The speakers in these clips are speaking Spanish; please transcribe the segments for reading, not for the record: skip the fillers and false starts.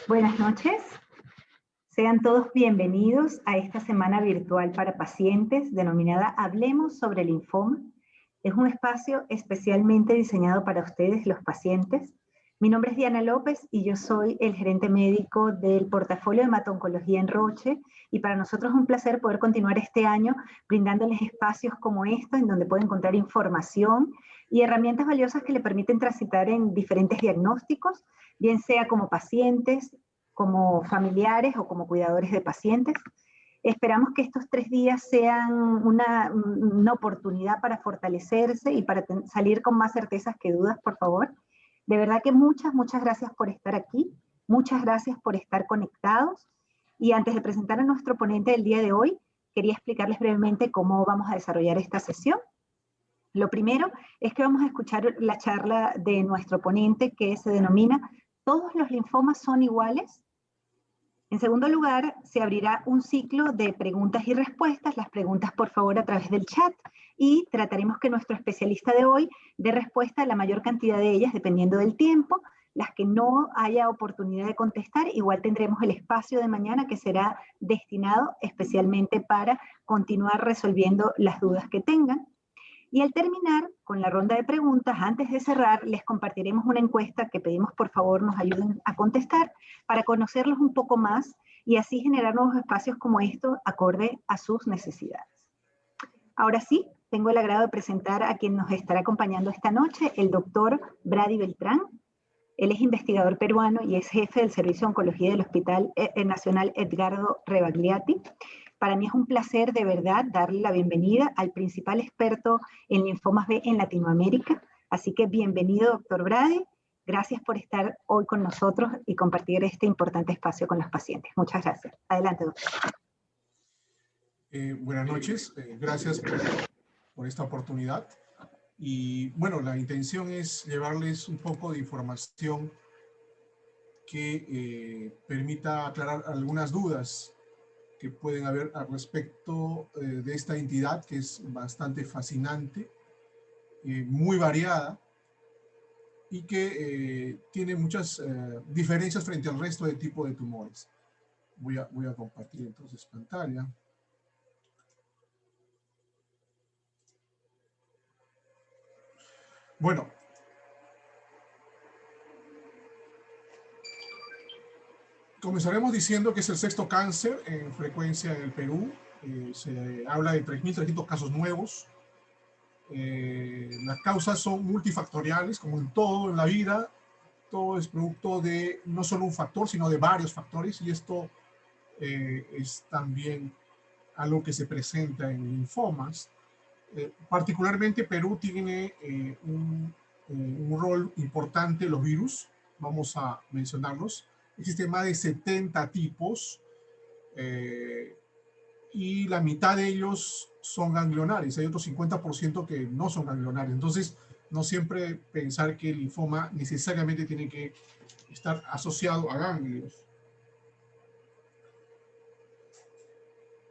Buenas noches. Sean todos bienvenidos a esta semana virtual para pacientes denominada Hablemos sobre linfoma. Es un espacio especialmente diseñado para ustedes, los pacientes. Mi nombre es Diana López y yo soy el gerente médico del portafolio de hemato-oncología en Roche, y para nosotros es un placer poder continuar este año brindándoles espacios como estos en donde pueden encontrar información y herramientas valiosas que le permiten transitar en diferentes diagnósticos, bien sea como pacientes, como familiares o como cuidadores de pacientes. Esperamos que estos 3 días sean una oportunidad para fortalecerse y para salir con más certezas que dudas, por favor. De verdad que muchas gracias por estar aquí, muchas gracias por estar conectados. Y antes de presentar a nuestro ponente del día de hoy, quería explicarles brevemente cómo vamos a desarrollar esta sesión. Lo primero es que vamos a escuchar la charla de nuestro ponente, que se denomina ¿Todos los linfomas son iguales? En segundo lugar, se abrirá un ciclo de preguntas y respuestas, las preguntas por favor a través del chat, y trataremos que nuestro especialista de hoy dé respuesta a la mayor cantidad de ellas dependiendo del tiempo. Las que no haya oportunidad de contestar, igual tendremos el espacio de mañana que será destinado especialmente para continuar resolviendo las dudas que tengan. Y al terminar con la ronda de preguntas, antes de cerrar, les compartiremos una encuesta que pedimos por favor nos ayuden a contestar para conocerlos un poco más y así generar nuevos espacios como estos acorde a sus necesidades. Ahora sí, tengo el agrado de presentar a quien nos estará acompañando esta noche, el doctor Brady Beltrán. Él es investigador peruano y es jefe del Servicio de Oncología del Hospital Nacional Edgardo Rebagliati. Para mí es un placer de verdad darle la bienvenida al principal experto en linfomas B en Latinoamérica. Así que bienvenido, doctor Brady. Gracias por estar hoy con nosotros y compartir este importante espacio con los pacientes. Muchas gracias. Adelante, doctor. Buenas noches. Gracias por esta oportunidad. Y bueno, la intención es llevarles un poco de información que permita aclarar algunas dudas que pueden haber al respecto de esta entidad, que es bastante fascinante, muy variada y que tiene muchas diferencias frente al resto de tipos de tumores. Voy a compartir entonces pantalla. Bueno, comenzaremos diciendo que es el 6º cáncer en frecuencia en el Perú. Se habla de 3.300 casos nuevos. Las causas son multifactoriales, como en todo en la vida. Todo es producto de no solo un factor, sino de varios factores, y esto es también algo que se presenta en linfomas. Particularmente Perú tiene un rol importante los virus, vamos a mencionarlos. Existen más de 70 tipos y la mitad de ellos son ganglionares. Hay otro 50% que no son ganglionares. Entonces, no siempre pensar que el linfoma necesariamente tiene que estar asociado a ganglios.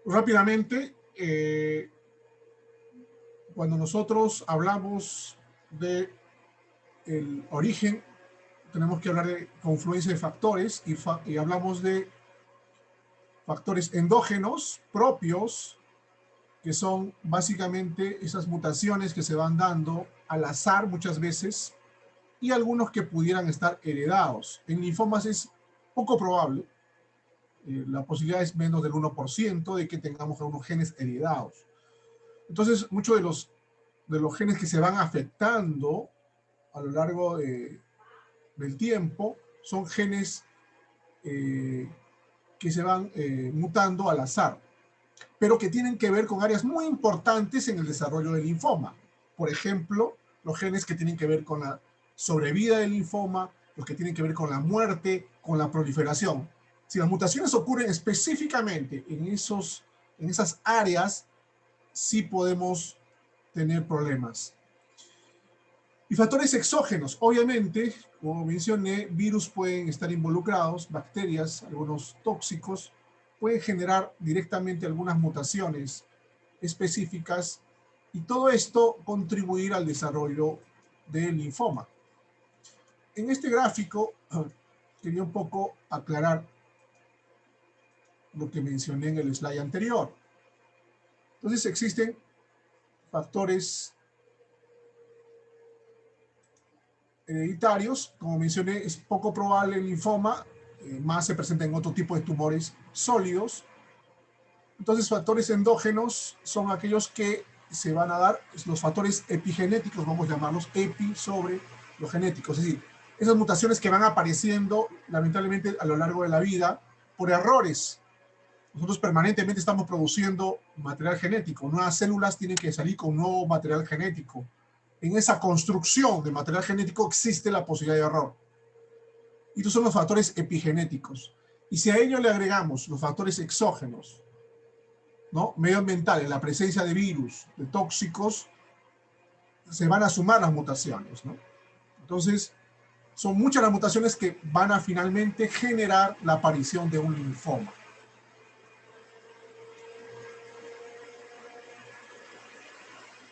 Rápidamente, cuando nosotros hablamos del origen, tenemos que hablar de confluencia de factores y hablamos de factores endógenos propios, que son básicamente esas mutaciones que se van dando al azar muchas veces, y algunos que pudieran estar heredados. En linfomas es poco probable, la posibilidad es menos del 1% de que tengamos algunos genes heredados. Entonces, muchos de los genes que se van afectando a lo largo del tiempo son genes que se van mutando al azar, pero que tienen que ver con áreas muy importantes en el desarrollo del linfoma. Por ejemplo, los genes que tienen que ver con la sobrevida del linfoma, los que tienen que ver con la muerte, con la proliferación. Si las mutaciones ocurren específicamente en esas áreas, sí podemos tener problemas. Y factores exógenos, obviamente, como mencioné, virus pueden estar involucrados, bacterias, algunos tóxicos, pueden generar directamente algunas mutaciones específicas y todo esto contribuir al desarrollo del linfoma. En este gráfico quería un poco aclarar lo que mencioné en el slide anterior. Entonces existen factores hereditarios. Como mencioné, es poco probable el linfoma, más se presenta en otro tipo de tumores sólidos. Entonces, factores endógenos son aquellos que se van a dar, los factores epigenéticos, vamos a llamarlos epi sobre los genéticos. Es decir, esas mutaciones que van apareciendo lamentablemente a lo largo de la vida por errores. Nosotros permanentemente estamos produciendo material genético. Nuevas células tienen que salir con nuevo material genético. En esa construcción de material genético existe la posibilidad de error. Y estos son los factores epigenéticos. Y si a ello le agregamos los factores exógenos, ¿no? Medioambientales, la presencia de virus, de tóxicos, se van a sumar las mutaciones, ¿no? Entonces, son muchas las mutaciones que van a finalmente generar la aparición de un linfoma.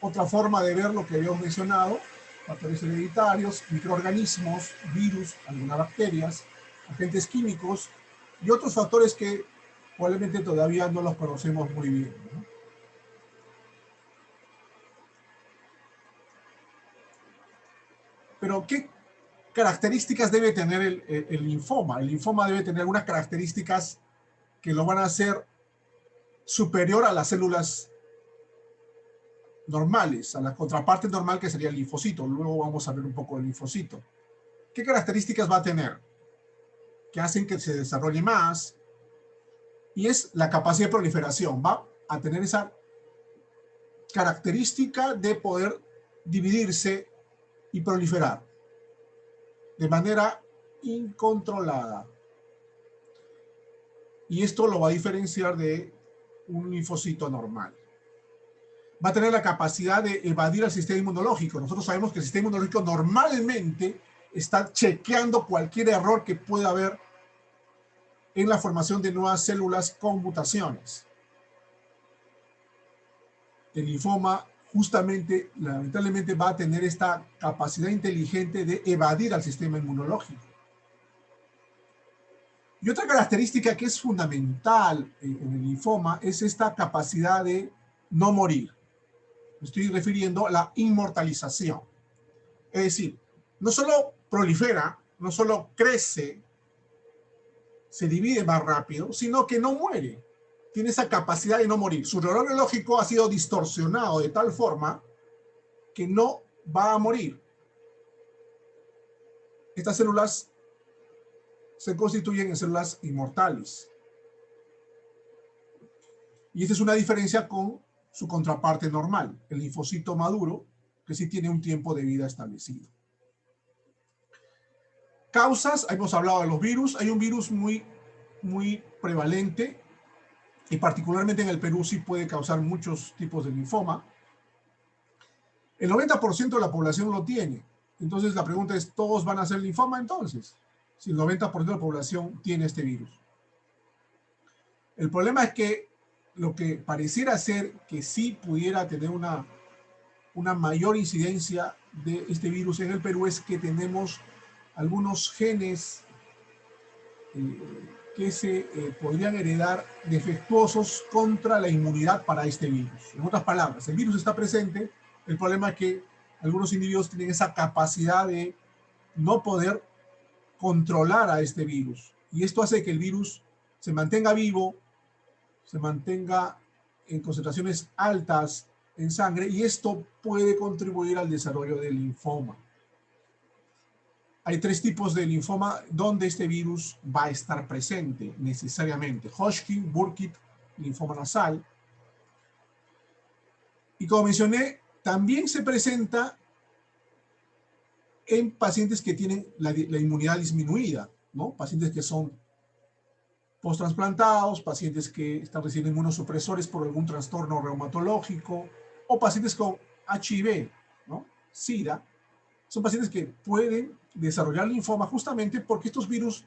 Otra forma de ver lo que habíamos mencionado, factores hereditarios, microorganismos, virus, algunas bacterias, agentes químicos y otros factores que probablemente todavía no los conocemos muy bien, ¿no? Pero, ¿qué características debe tener el linfoma? El linfoma debe tener algunas características que lo van a hacer superior a las células normales, a la contraparte normal que sería el linfocito. Luego vamos a ver un poco del linfocito. ¿Qué características va a tener? Que hacen que se desarrolle más, y es la capacidad de proliferación. Va a tener esa característica de poder dividirse y proliferar de manera incontrolada. Y esto lo va a diferenciar de un linfocito normal. Va a tener la capacidad de evadir al sistema inmunológico. Nosotros sabemos que el sistema inmunológico normalmente está chequeando cualquier error que pueda haber en la formación de nuevas células con mutaciones. El linfoma justamente, lamentablemente, va a tener esta capacidad inteligente de evadir al sistema inmunológico. Y otra característica que es fundamental en el linfoma es esta capacidad de no morir. Me estoy refiriendo a la inmortalización. Es decir, no solo prolifera, no solo crece, se divide más rápido, sino que no muere. Tiene esa capacidad de no morir. Su reloj biológico ha sido distorsionado de tal forma que no va a morir. Estas células se constituyen en células inmortales. Y esta es una diferencia con su contraparte normal, el linfocito maduro, que sí tiene un tiempo de vida establecido. Causas, hemos hablado de los virus. Hay un virus muy prevalente, y particularmente en el Perú sí puede causar muchos tipos de linfoma. El 90% de la población lo tiene. Entonces la pregunta es, ¿todos van a hacer linfoma entonces? Si el 90% de la población tiene este virus. El problema es que lo que pareciera ser que sí pudiera tener una mayor incidencia de este virus en el Perú es que tenemos algunos genes que se podrían heredar defectuosos contra la inmunidad para este virus. En otras palabras, el virus está presente, el problema es que algunos individuos tienen esa capacidad de no poder controlar a este virus. Y esto hace que el virus se mantenga vivo, se mantenga en concentraciones altas en sangre, y esto puede contribuir al desarrollo del linfoma. Hay 3 tipos de linfoma donde este virus va a estar presente necesariamente: Hodgkin, Burkitt, linfoma nasal. Y como mencioné, también se presenta en pacientes que tienen la inmunidad disminuida, ¿no? Pacientes que son post-transplantados, pacientes que están recibiendo inmunosupresores por algún trastorno reumatológico, o pacientes con HIV, ¿no? SIDA. Son pacientes que pueden desarrollar linfoma justamente porque estos virus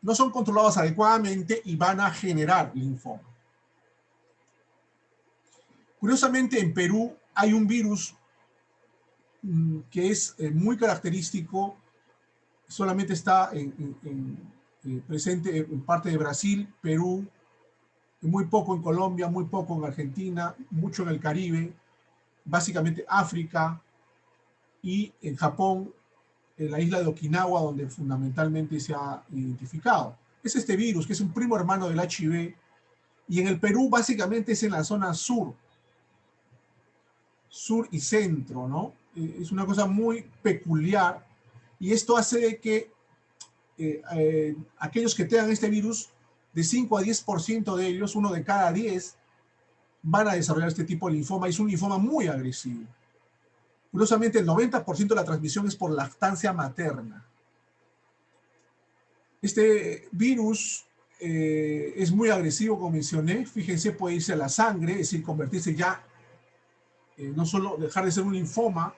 no son controlados adecuadamente y van a generar linfoma. Curiosamente, en Perú hay un virus que es muy característico, solamente está en presente en parte de Brasil, Perú, muy poco en Colombia, muy poco en Argentina, mucho en el Caribe, básicamente África y en Japón, en la isla de Okinawa, donde fundamentalmente se ha identificado. Es este virus, que es un primo hermano del HIV, y en el Perú básicamente es en la zona sur y centro, ¿no? Es una cosa muy peculiar, y esto hace de que aquellos que tengan este virus, de 5 a 10% de ellos, uno de cada 10, van a desarrollar este tipo de linfoma, y es un linfoma muy agresivo. Curiosamente, el 90% de la transmisión es por lactancia materna. Este virus es muy agresivo, como mencioné. Fíjense, puede irse a la sangre, es decir, convertirse ya, no solo dejar de ser un linfoma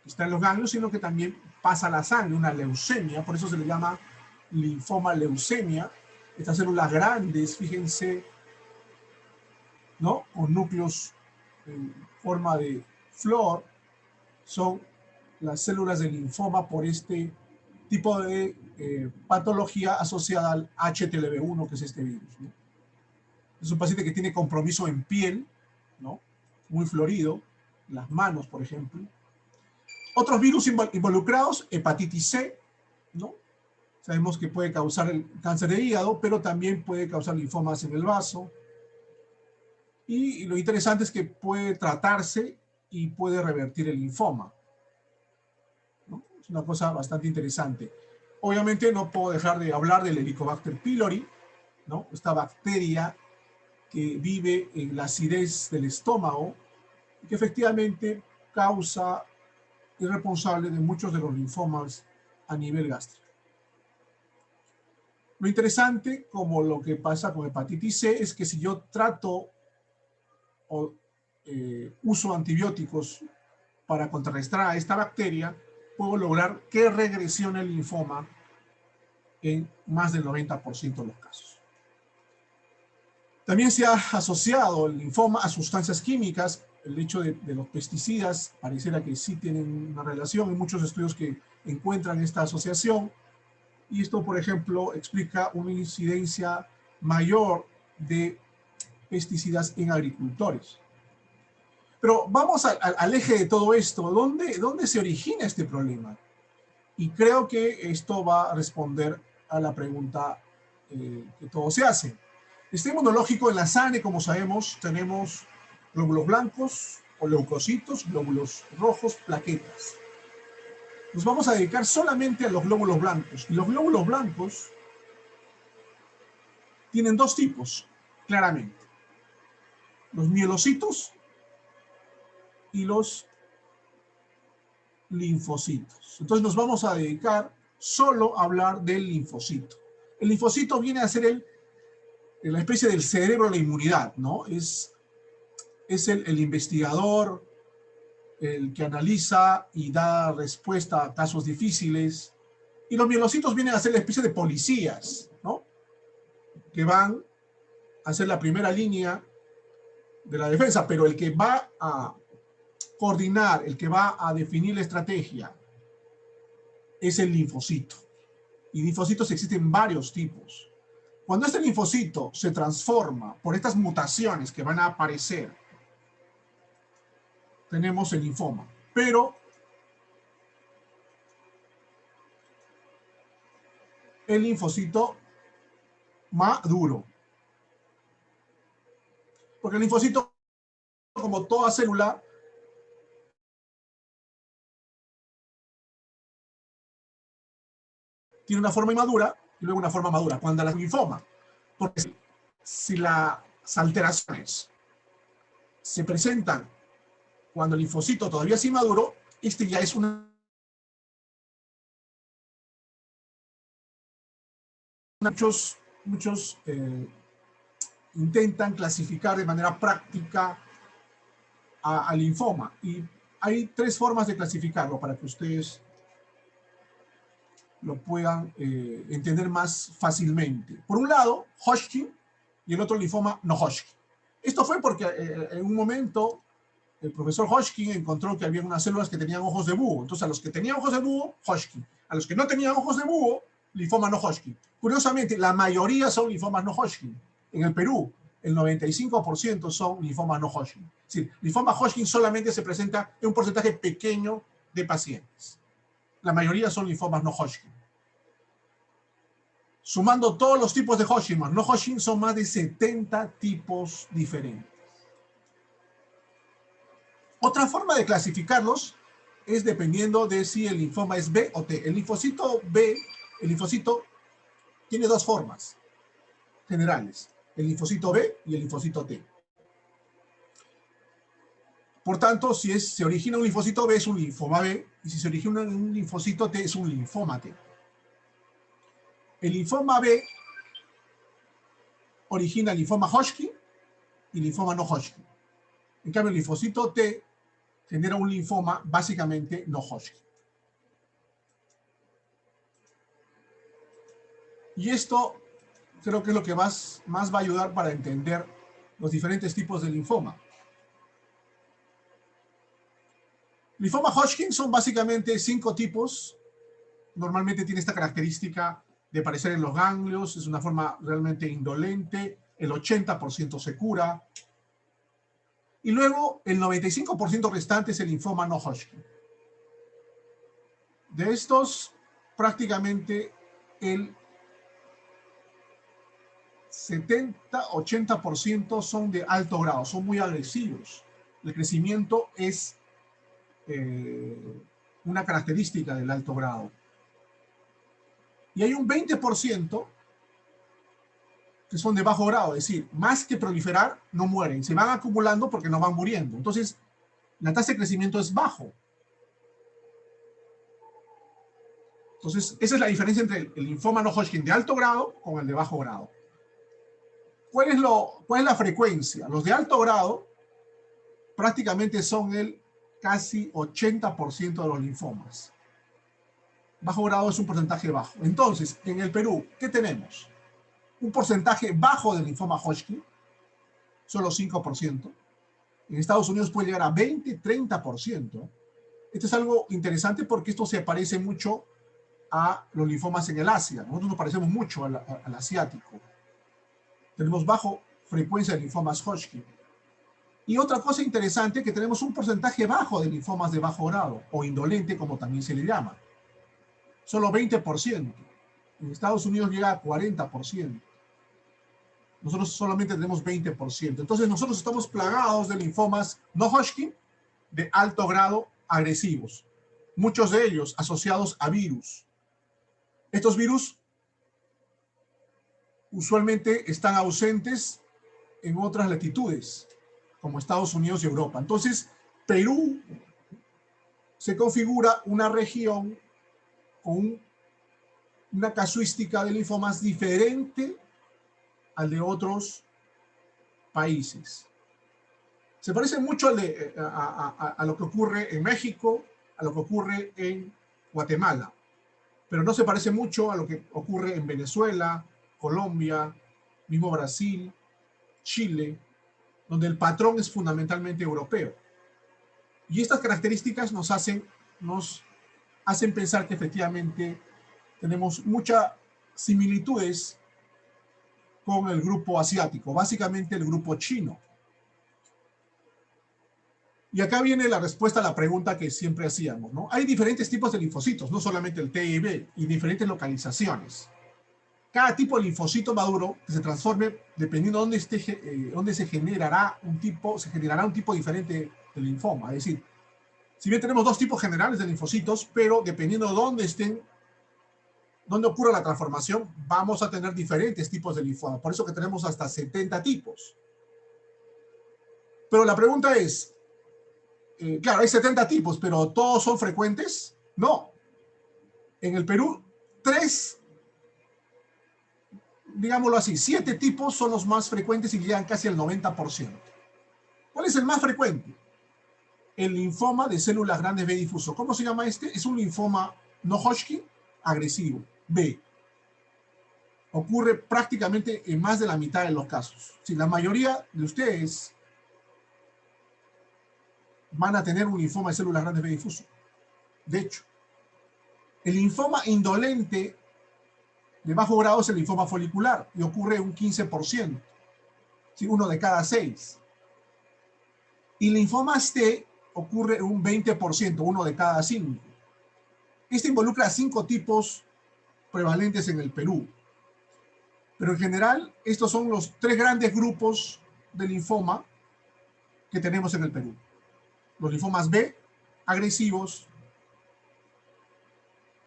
que está en los ganglios, sino que también pasa a la sangre, una leucemia. Por eso se le llama linfoma leucemia. Estas células grandes, fíjense, ¿no?, con núcleos en forma de flor, son las células de linfoma por este tipo de patología asociada al HTLV1, que es este virus, ¿no? Es un paciente que tiene compromiso en piel, ¿no?, muy florido, las manos, por ejemplo. Otros virus involucrados, hepatitis C, ¿no? Sabemos que puede causar el cáncer de hígado, pero también puede causar linfomas en el vaso. Y lo interesante es que puede tratarse y puede revertir el linfoma, ¿no? Es una cosa bastante interesante. Obviamente no puedo dejar de hablar del Helicobacter pylori, ¿no?, esta bacteria que vive en la acidez del estómago y que efectivamente causa y es responsable de muchos de los linfomas a nivel gástrico. Lo interesante, como lo que pasa con hepatitis C, es que si yo trato o uso antibióticos para contrarrestar a esta bacteria, puedo lograr que regresione el linfoma en más del 90% de los casos. También se ha asociado el linfoma a sustancias químicas. El hecho de los pesticidas pareciera que sí tienen una relación. Hay muchos estudios que encuentran esta asociación. Y esto, por ejemplo, explica una incidencia mayor de pesticidas en agricultores. Pero vamos al eje de todo esto. ¿Dónde se origina este problema? Y creo que esto va a responder a la pregunta que todos se hacen. El sistema inmunológico en la sangre, como sabemos, tenemos glóbulos blancos o leucocitos, glóbulos rojos, plaquetas. Nos vamos a dedicar solamente a los glóbulos blancos. Y los glóbulos blancos tienen dos tipos, claramente: los mielocitos y los linfocitos. Entonces nos vamos a dedicar solo a hablar del linfocito. El linfocito viene a ser la especie del cerebro de la inmunidad, ¿no? Es el investigador, el que analiza y da respuesta a casos difíciles. Y los mielocitos vienen a ser la especie de policías, ¿no?, que van a ser la primera línea de la defensa, pero el que va a coordinar, el que va a definir la estrategia, es el linfocito. Y linfocitos existen varios tipos. Cuando este linfocito se transforma por estas mutaciones que van a aparecer, tenemos el linfoma. Pero el linfocito maduro. Porque el linfocito, como toda célula, tiene una forma inmadura y luego una forma madura, cuando la linfoma. Porque si las alteraciones se presentan cuando el linfocito todavía es inmaduro, este ya es muchos intentan clasificar de manera práctica al linfoma. Y hay tres formas de clasificarlo para que ustedes lo puedan entender más fácilmente. Por un lado, Hodgkin, y el otro linfoma no Hodgkin. Esto fue porque en un momento el profesor Hodgkin encontró que había unas células que tenían ojos de búho. Entonces, a los que tenían ojos de búho, Hodgkin. A los que no tenían ojos de búho, linfoma no Hodgkin. Curiosamente, la mayoría son linfomas no Hodgkin. En el Perú, el 95% son linfomas no Hodgkin. Es decir, linfoma Hodgkin solamente se presenta en un porcentaje pequeño de pacientes. La mayoría son linfomas no Hodgkin. Sumando todos los tipos de Hodgkin más no Hodgkin, son más de 70 tipos diferentes. Otra forma de clasificarlos es dependiendo de si el linfoma es B o T. El linfocito B, el linfocito tiene dos formas generales, el linfocito B y el linfocito T. Por tanto, si se origina un linfocito B es un linfoma B, y si se origina un linfocito T es un linfoma T. El linfoma B origina linfoma Hodgkin y linfoma no Hodgkin. En cambio, el linfocito T genera un linfoma básicamente no Hodgkin. Y esto creo que es lo que más va a ayudar para entender los diferentes tipos de linfoma. Linfoma Hodgkin son básicamente 5 tipos. Normalmente tiene esta característica de aparecer en los ganglios, es una forma realmente indolente, el 80% se cura. Y luego el 95% restante es el linfoma no Hodgkin. De estos, prácticamente el 70-80% son de alto grado, son muy agresivos. El crecimiento es una característica del alto grado. Y hay un 20% que son de bajo grado, es decir, más que proliferar, no mueren, se van acumulando porque no van muriendo. Entonces, la tasa de crecimiento es bajo. Entonces, esa es la diferencia entre el linfoma no Hodgkin de alto grado con el de bajo grado. ¿Cuál es la frecuencia? Los de alto grado prácticamente son el casi 80% de los linfomas. Bajo grado es un porcentaje bajo. Entonces, en el Perú, ¿qué tenemos? Un porcentaje bajo de linfoma Hodgkin, solo 5%. En Estados Unidos puede llegar a 20-30%. Esto es algo interesante porque esto se parece mucho a los linfomas en el Asia. Nosotros nos parecemos mucho al asiático. Tenemos bajo frecuencia de linfomas Hodgkin. Y otra cosa interesante, que tenemos un porcentaje bajo de linfomas de bajo grado, o indolente, como también se le llama. Solo 20%. En Estados Unidos llega a 40%. Nosotros solamente tenemos 20%. Entonces nosotros estamos plagados de linfomas no Hodgkin de alto grado agresivos. Muchos de ellos asociados a virus. Estos virus usualmente están ausentes en otras latitudes, como Estados Unidos y Europa. Entonces, Perú se configura una región con una casuística de linfomas diferente al de otros países. Se parece mucho a lo que ocurre en México, a lo que ocurre en Guatemala, pero no se parece mucho a lo que ocurre en Venezuela, Colombia, mismo Brasil, Chile, donde el patrón es fundamentalmente europeo. Y estas características nos hacen pensar que efectivamente tenemos muchas similitudes con el grupo asiático, básicamente el grupo chino. Y acá viene la respuesta a la pregunta que siempre hacíamos, ¿no? Hay diferentes tipos de linfocitos, no solamente el T y B, y diferentes localizaciones. Cada tipo de linfocito maduro que se transforme, dependiendo de dónde se generará un tipo diferente de linfoma. Es decir, si bien tenemos dos tipos generales de linfocitos, pero dependiendo de dónde ocurra la transformación, vamos a tener diferentes tipos de linfoma. Por eso que tenemos hasta 70 tipos. Pero la pregunta es, claro, hay 70 tipos, pero ¿todos son frecuentes? No. En el Perú, 7 tipos son los más frecuentes y llegan casi al 90%. ¿Cuál es el más frecuente? El linfoma de células grandes B difuso. ¿Cómo se llama este? Es un linfoma no Hodgkin agresivo, B. Ocurre prácticamente en más de la mitad de los casos. Si la mayoría de ustedes van a tener un linfoma de células grandes B difuso. De hecho, el linfoma indolente De bajo grado es el linfoma folicular y ocurre un 15%, ¿sí? 1 de cada 6. Y linfomas T ocurre un 20%, 1 de cada 5. Este involucra 5 tipos prevalentes en el Perú. Pero en general, estos son los 3 grandes grupos de linfoma que tenemos en el Perú. Los linfomas B, agresivos,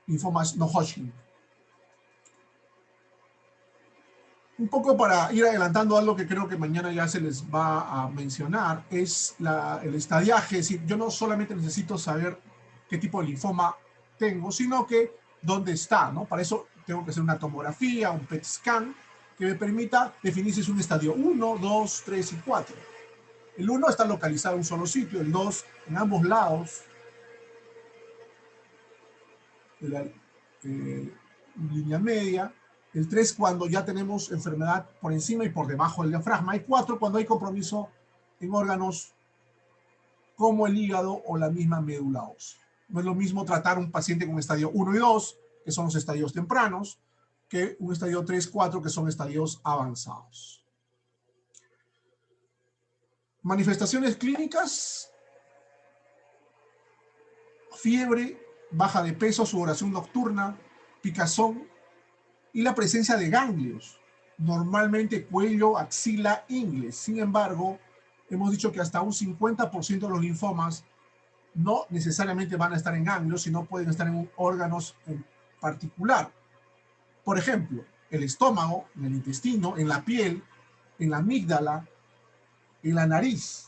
linfomas no Hodgkin. Un poco para ir adelantando algo que creo que mañana ya se les va a mencionar, es el estadiaje. Es decir, yo no solamente necesito saber qué tipo de linfoma tengo, sino que dónde está, ¿no? Para eso tengo que hacer una tomografía, un PET scan, que me permita definir si es un estadio 1, 2, 3 y 4. El 1 está localizado en un solo sitio, el 2 en ambos lados de la línea media, el 3 cuando ya tenemos enfermedad por encima y por debajo del diafragma, y 4 cuando hay compromiso en órganos como el hígado o la misma médula ósea. No es lo mismo tratar a un paciente con estadio 1 y 2, que son los estadios tempranos, que un estadio 3, 4, que son estadios avanzados. Manifestaciones clínicas: fiebre, baja de peso, sudoración nocturna, picazón y la presencia de ganglios, normalmente cuello, axila, ingle. Sin embargo, hemos dicho que hasta un 50% de los linfomas no necesariamente van a estar en ganglios, sino pueden estar en órganos en particular. Por ejemplo, el estómago, en el intestino, en la piel, en la amígdala, en la nariz.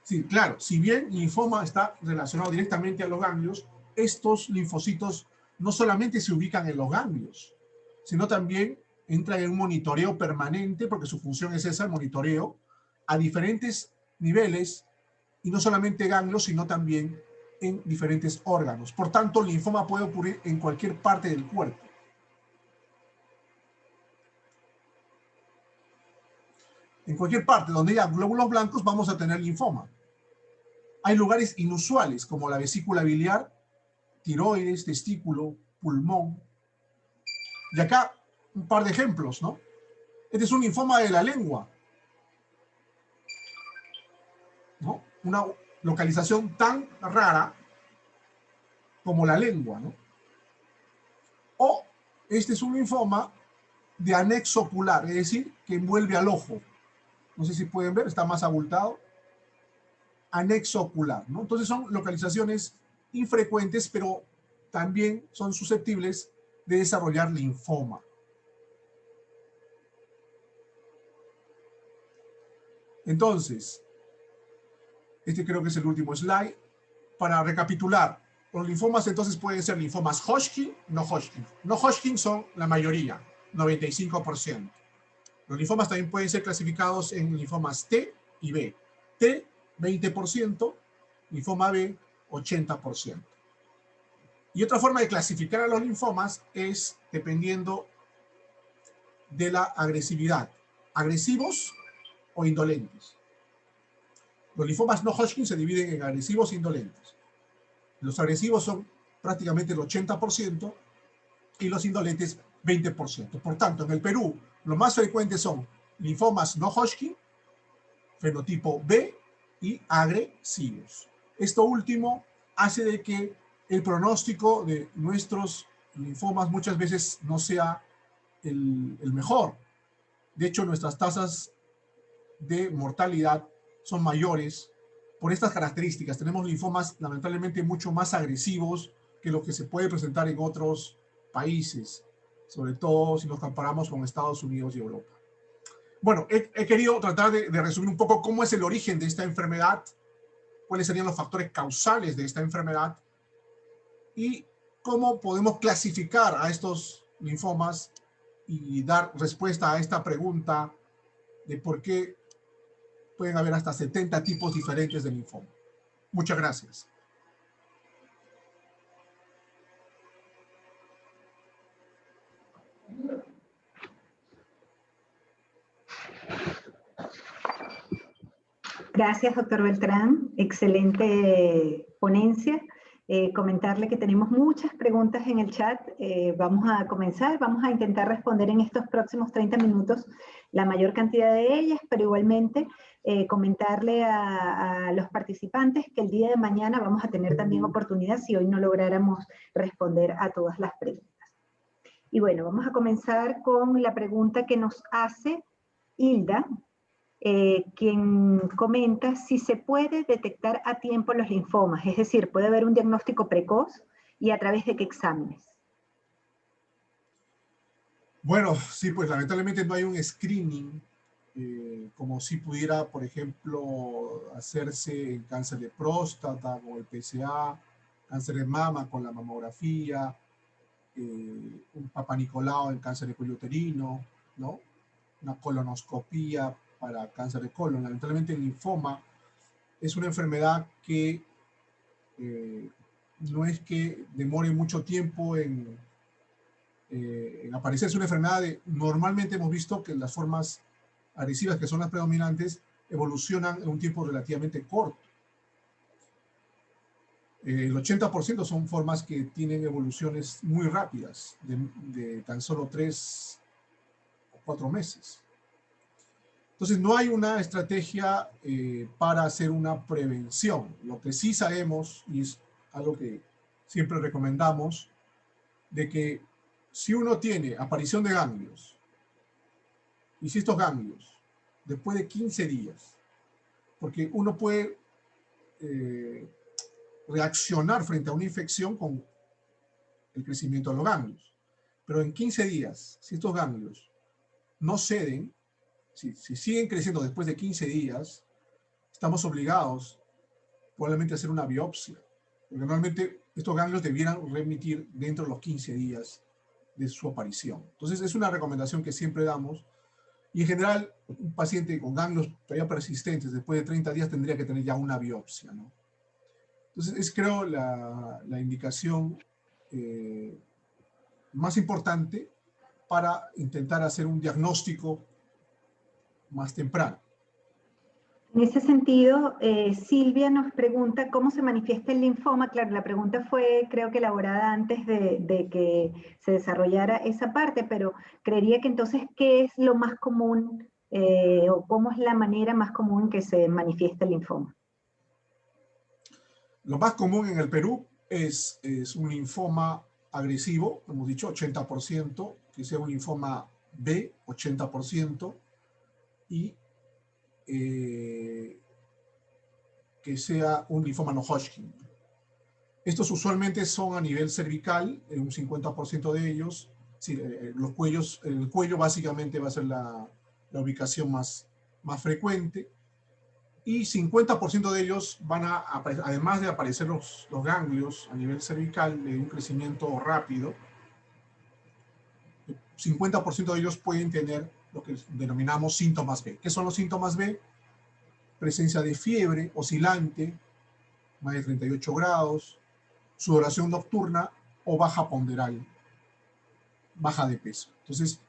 Sí, claro, si bien el linfoma está relacionado directamente a los ganglios, estos linfocitos no solamente se ubican en los ganglios, sino también entran en un monitoreo permanente, porque su función es esa, el monitoreo, a diferentes niveles, y no solamente ganglios, sino también en diferentes órganos. Por tanto, el linfoma puede ocurrir en cualquier parte del cuerpo. En cualquier parte donde haya glóbulos blancos vamos a tener linfoma. Hay lugares inusuales, como la vesícula biliar, tiroides, testículo, pulmón. Y acá un par de ejemplos, ¿no? Este es un linfoma de la lengua, ¿no? Una localización tan rara como la lengua, ¿no? O este es un linfoma de anexo ocular, es decir, que envuelve al ojo. No sé si pueden ver, está más abultado. Anexo ocular, ¿no? Entonces son localizaciones infrecuentes, pero también son susceptibles de desarrollar linfoma. Entonces, este creo que es el último slide. Para recapitular, los linfomas entonces pueden ser linfomas Hodgkin, no Hodgkin. No Hodgkin son la mayoría, 95%. Los linfomas también pueden ser clasificados en linfomas T y B. T, 20%, linfoma B, 80%. Y otra forma de clasificar a los linfomas es dependiendo de la agresividad. Agresivos o indolentes. Los linfomas no Hodgkin se dividen en agresivos e indolentes. Los agresivos son prácticamente el 80% y los indolentes 20%. Por tanto, en el Perú, lo más frecuentes son linfomas no Hodgkin, fenotipo B y agresivos. Esto último hace de que el pronóstico de nuestros linfomas muchas veces no sea el mejor. De hecho, nuestras tasas de mortalidad son mayores por estas características. Tenemos linfomas lamentablemente mucho más agresivos que lo que se puede presentar en otros países, sobre todo si nos comparamos con Estados Unidos y Europa. Bueno, he querido tratar de resumir un poco cómo es el origen de esta enfermedad, cuáles serían los factores causales de esta enfermedad y cómo podemos clasificar a estos linfomas y dar respuesta a esta pregunta de por qué pueden haber hasta 70 tipos diferentes de linfoma. Muchas gracias. Gracias, doctor Beltrán. Excelente ponencia. Comentarle que tenemos muchas preguntas en el chat. Vamos a comenzar, vamos a intentar responder en estos próximos 30 minutos la mayor cantidad de ellas, pero igualmente comentarle a los participantes que el día de mañana vamos a tener también oportunidad si hoy no lográramos responder a todas las preguntas. Y bueno, vamos a comenzar con la pregunta que nos hace Hilda, quien comenta si se puede detectar a tiempo los linfomas, es decir, puede haber un diagnóstico precoz y a través de qué exámenes. Bueno, sí, pues lamentablemente no hay un screening como si pudiera, por ejemplo, hacerse en cáncer de próstata con el PSA, cáncer de mama con la mamografía, un papanicolao en cáncer de cuello uterino, ¿no? Una colonoscopía para cáncer de colon. Lamentablemente el linfoma es una enfermedad que no es que demore mucho tiempo en aparecer. Es una enfermedad normalmente hemos visto que las formas agresivas, que son las predominantes, evolucionan en un tiempo relativamente corto. El 80% son formas que tienen evoluciones muy rápidas, de tan solo 3 o 4 meses. Entonces no hay una estrategia para hacer una prevención. Lo que sí sabemos, y es algo que siempre recomendamos, de que si uno tiene aparición de ganglios, y si estos ganglios, después de 15 días, porque uno puede reaccionar frente a una infección con el crecimiento de los ganglios, pero en 15 días, si estos ganglios no ceden, si siguen creciendo después de 15 días, estamos obligados probablemente a hacer una biopsia, porque normalmente estos ganglios debieran remitir dentro de los 15 días de su aparición. Entonces es una recomendación que siempre damos, y en general un paciente con ganglios todavía persistentes después de 30 días tendría que tener ya una biopsia, ¿no? Entonces es, creo, la indicación más importante para intentar hacer un diagnóstico más temprano. En ese sentido, Silvia nos pregunta cómo se manifiesta el linfoma. Claro, la pregunta fue, creo que elaborada antes de que se desarrollara esa parte, pero creería que entonces, ¿qué es lo más común o cómo es la manera más común en que se manifiesta el linfoma? Lo más común en el Perú es un linfoma agresivo, hemos dicho 80%, que sea un linfoma B, 80%, y que sea un linfoma no Hodgkin. Estos usualmente son a nivel cervical, un 50% de ellos. Sí, el cuello básicamente va a ser la ubicación más frecuente. Y 50% de ellos van a aparecer, además de aparecer los ganglios a nivel cervical de un crecimiento rápido, 50% de ellos pueden tener lo que denominamos síntomas B. ¿Qué son los síntomas B? Presencia de fiebre oscilante, más de 38 grados, sudoración nocturna o baja ponderal, baja de peso. Entonces,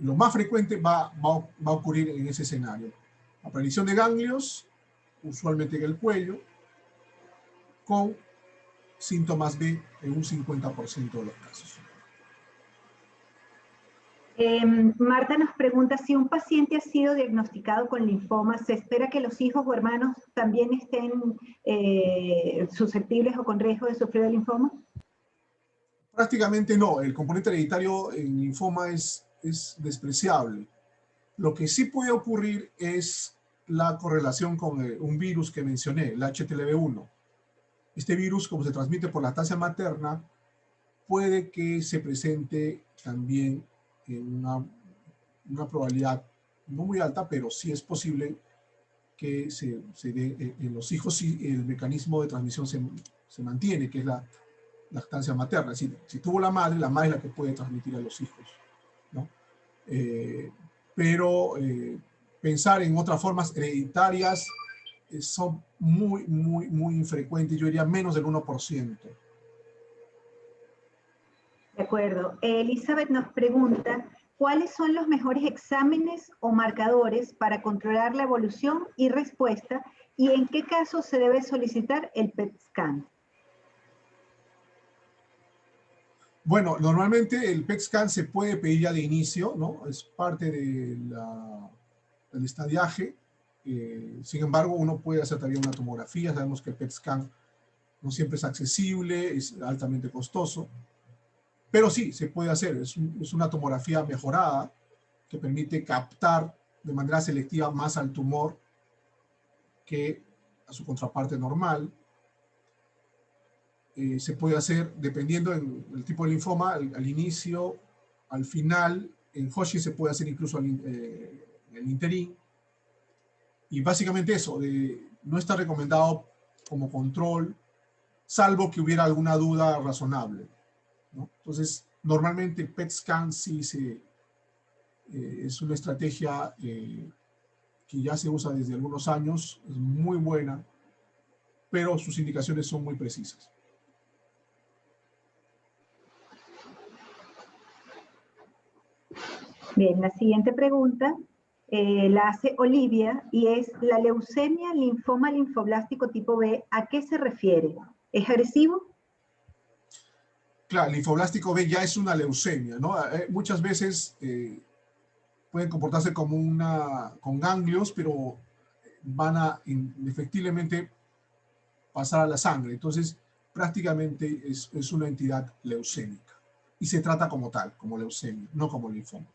lo más frecuente va a ocurrir en ese escenario. Aparición de ganglios, usualmente en el cuello, con síntomas B en un 50% de los casos. Marta nos pregunta, si un paciente ha sido diagnosticado con linfoma, ¿se espera que los hijos o hermanos también estén susceptibles o con riesgo de sufrir de linfoma? Prácticamente no. El componente hereditario en linfoma es despreciable. Lo que sí puede ocurrir es la correlación con un virus que mencioné, el HTLV1. Este virus, como se transmite por lactancia materna, puede que se presente también en una probabilidad no muy alta, pero sí es posible que se dé en los hijos si el mecanismo de transmisión se mantiene, que es la lactancia materna. Es decir, si tuvo la madre es la que puede transmitir a los hijos, ¿no? Pero pensar en otras formas hereditarias son muy infrecuentes, yo diría menos del 1%. De acuerdo. Elizabeth nos pregunta, ¿cuáles son los mejores exámenes o marcadores para controlar la evolución y respuesta y en qué caso se debe solicitar el PET scan? Bueno, normalmente el PET scan se puede pedir ya de inicio, ¿no? Es parte del estadiaje. Sin embargo, uno puede hacer también una tomografía. Sabemos que el PET scan no siempre es accesible, es altamente costoso. Pero sí, se puede hacer. Es una tomografía mejorada que permite captar de manera selectiva más al tumor que a su contraparte normal. Se puede hacer dependiendo del tipo de linfoma, al inicio, al final. En Hodgkin se puede hacer incluso en el interín. Y básicamente eso, no está recomendado como control, salvo que hubiera alguna duda razonable, ¿no? Entonces, normalmente el PET scan sí es una estrategia que ya se usa desde algunos años, es muy buena, pero sus indicaciones son muy precisas. Bien, la siguiente pregunta la hace Olivia y es: ¿la leucemia, linfoma linfoblástico tipo B, a qué se refiere? ¿Es agresivo? Claro, el linfoblástico B ya es una leucemia, ¿no? Muchas veces pueden comportarse como con ganglios, pero van a indefectiblemente pasar a la sangre. Entonces, prácticamente es una entidad leucémica. Y se trata como tal, como leucemia, no como linfoma.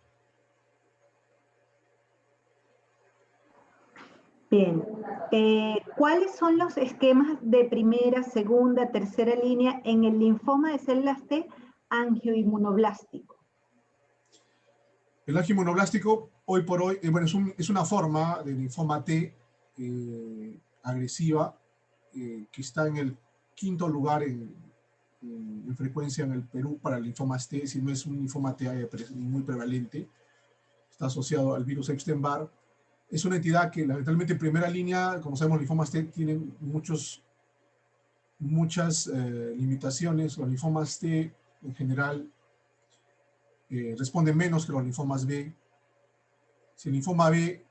Bien. ¿Cuáles son los esquemas de primera, segunda, tercera línea en el linfoma de células T angioinmunoblástico? El angioinmunoblástico, hoy por hoy, bueno, es una forma de linfoma T agresiva que está en el quinto lugar en frecuencia en el Perú para linfomas T, si no es un linfoma T muy prevalente, está asociado al virus Epstein-Barr. Es una entidad que lamentablemente en primera línea, como sabemos, los linfomas T tienen muchas limitaciones. Los linfomas T en general responden menos que los linfomas B. Si el linfoma B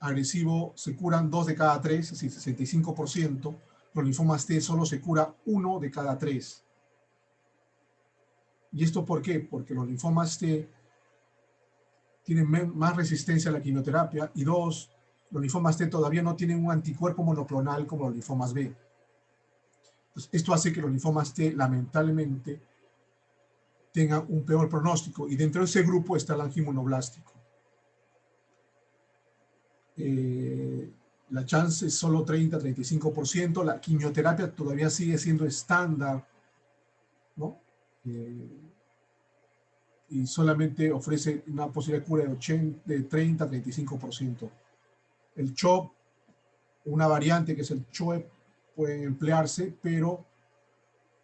agresivo se curan 2 de cada 3, es decir, 65%, los linfomas T solo se cura 1 de cada 3. ¿Y esto por qué? Porque los linfomas T tienen más resistencia a la quimioterapia y 2, los linfomas T todavía no tienen un anticuerpo monoclonal como los linfomas B. Entonces, esto hace que los linfomas T lamentablemente tengan un peor pronóstico y dentro de ese grupo está el angioinmunoblástico. La chance es solo 30-35%, la quimioterapia todavía sigue siendo estándar, ¿no? Y solamente ofrece una posibilidad de cura de 30-35%. El CHOP, una variante que es el CHOEP, puede emplearse, pero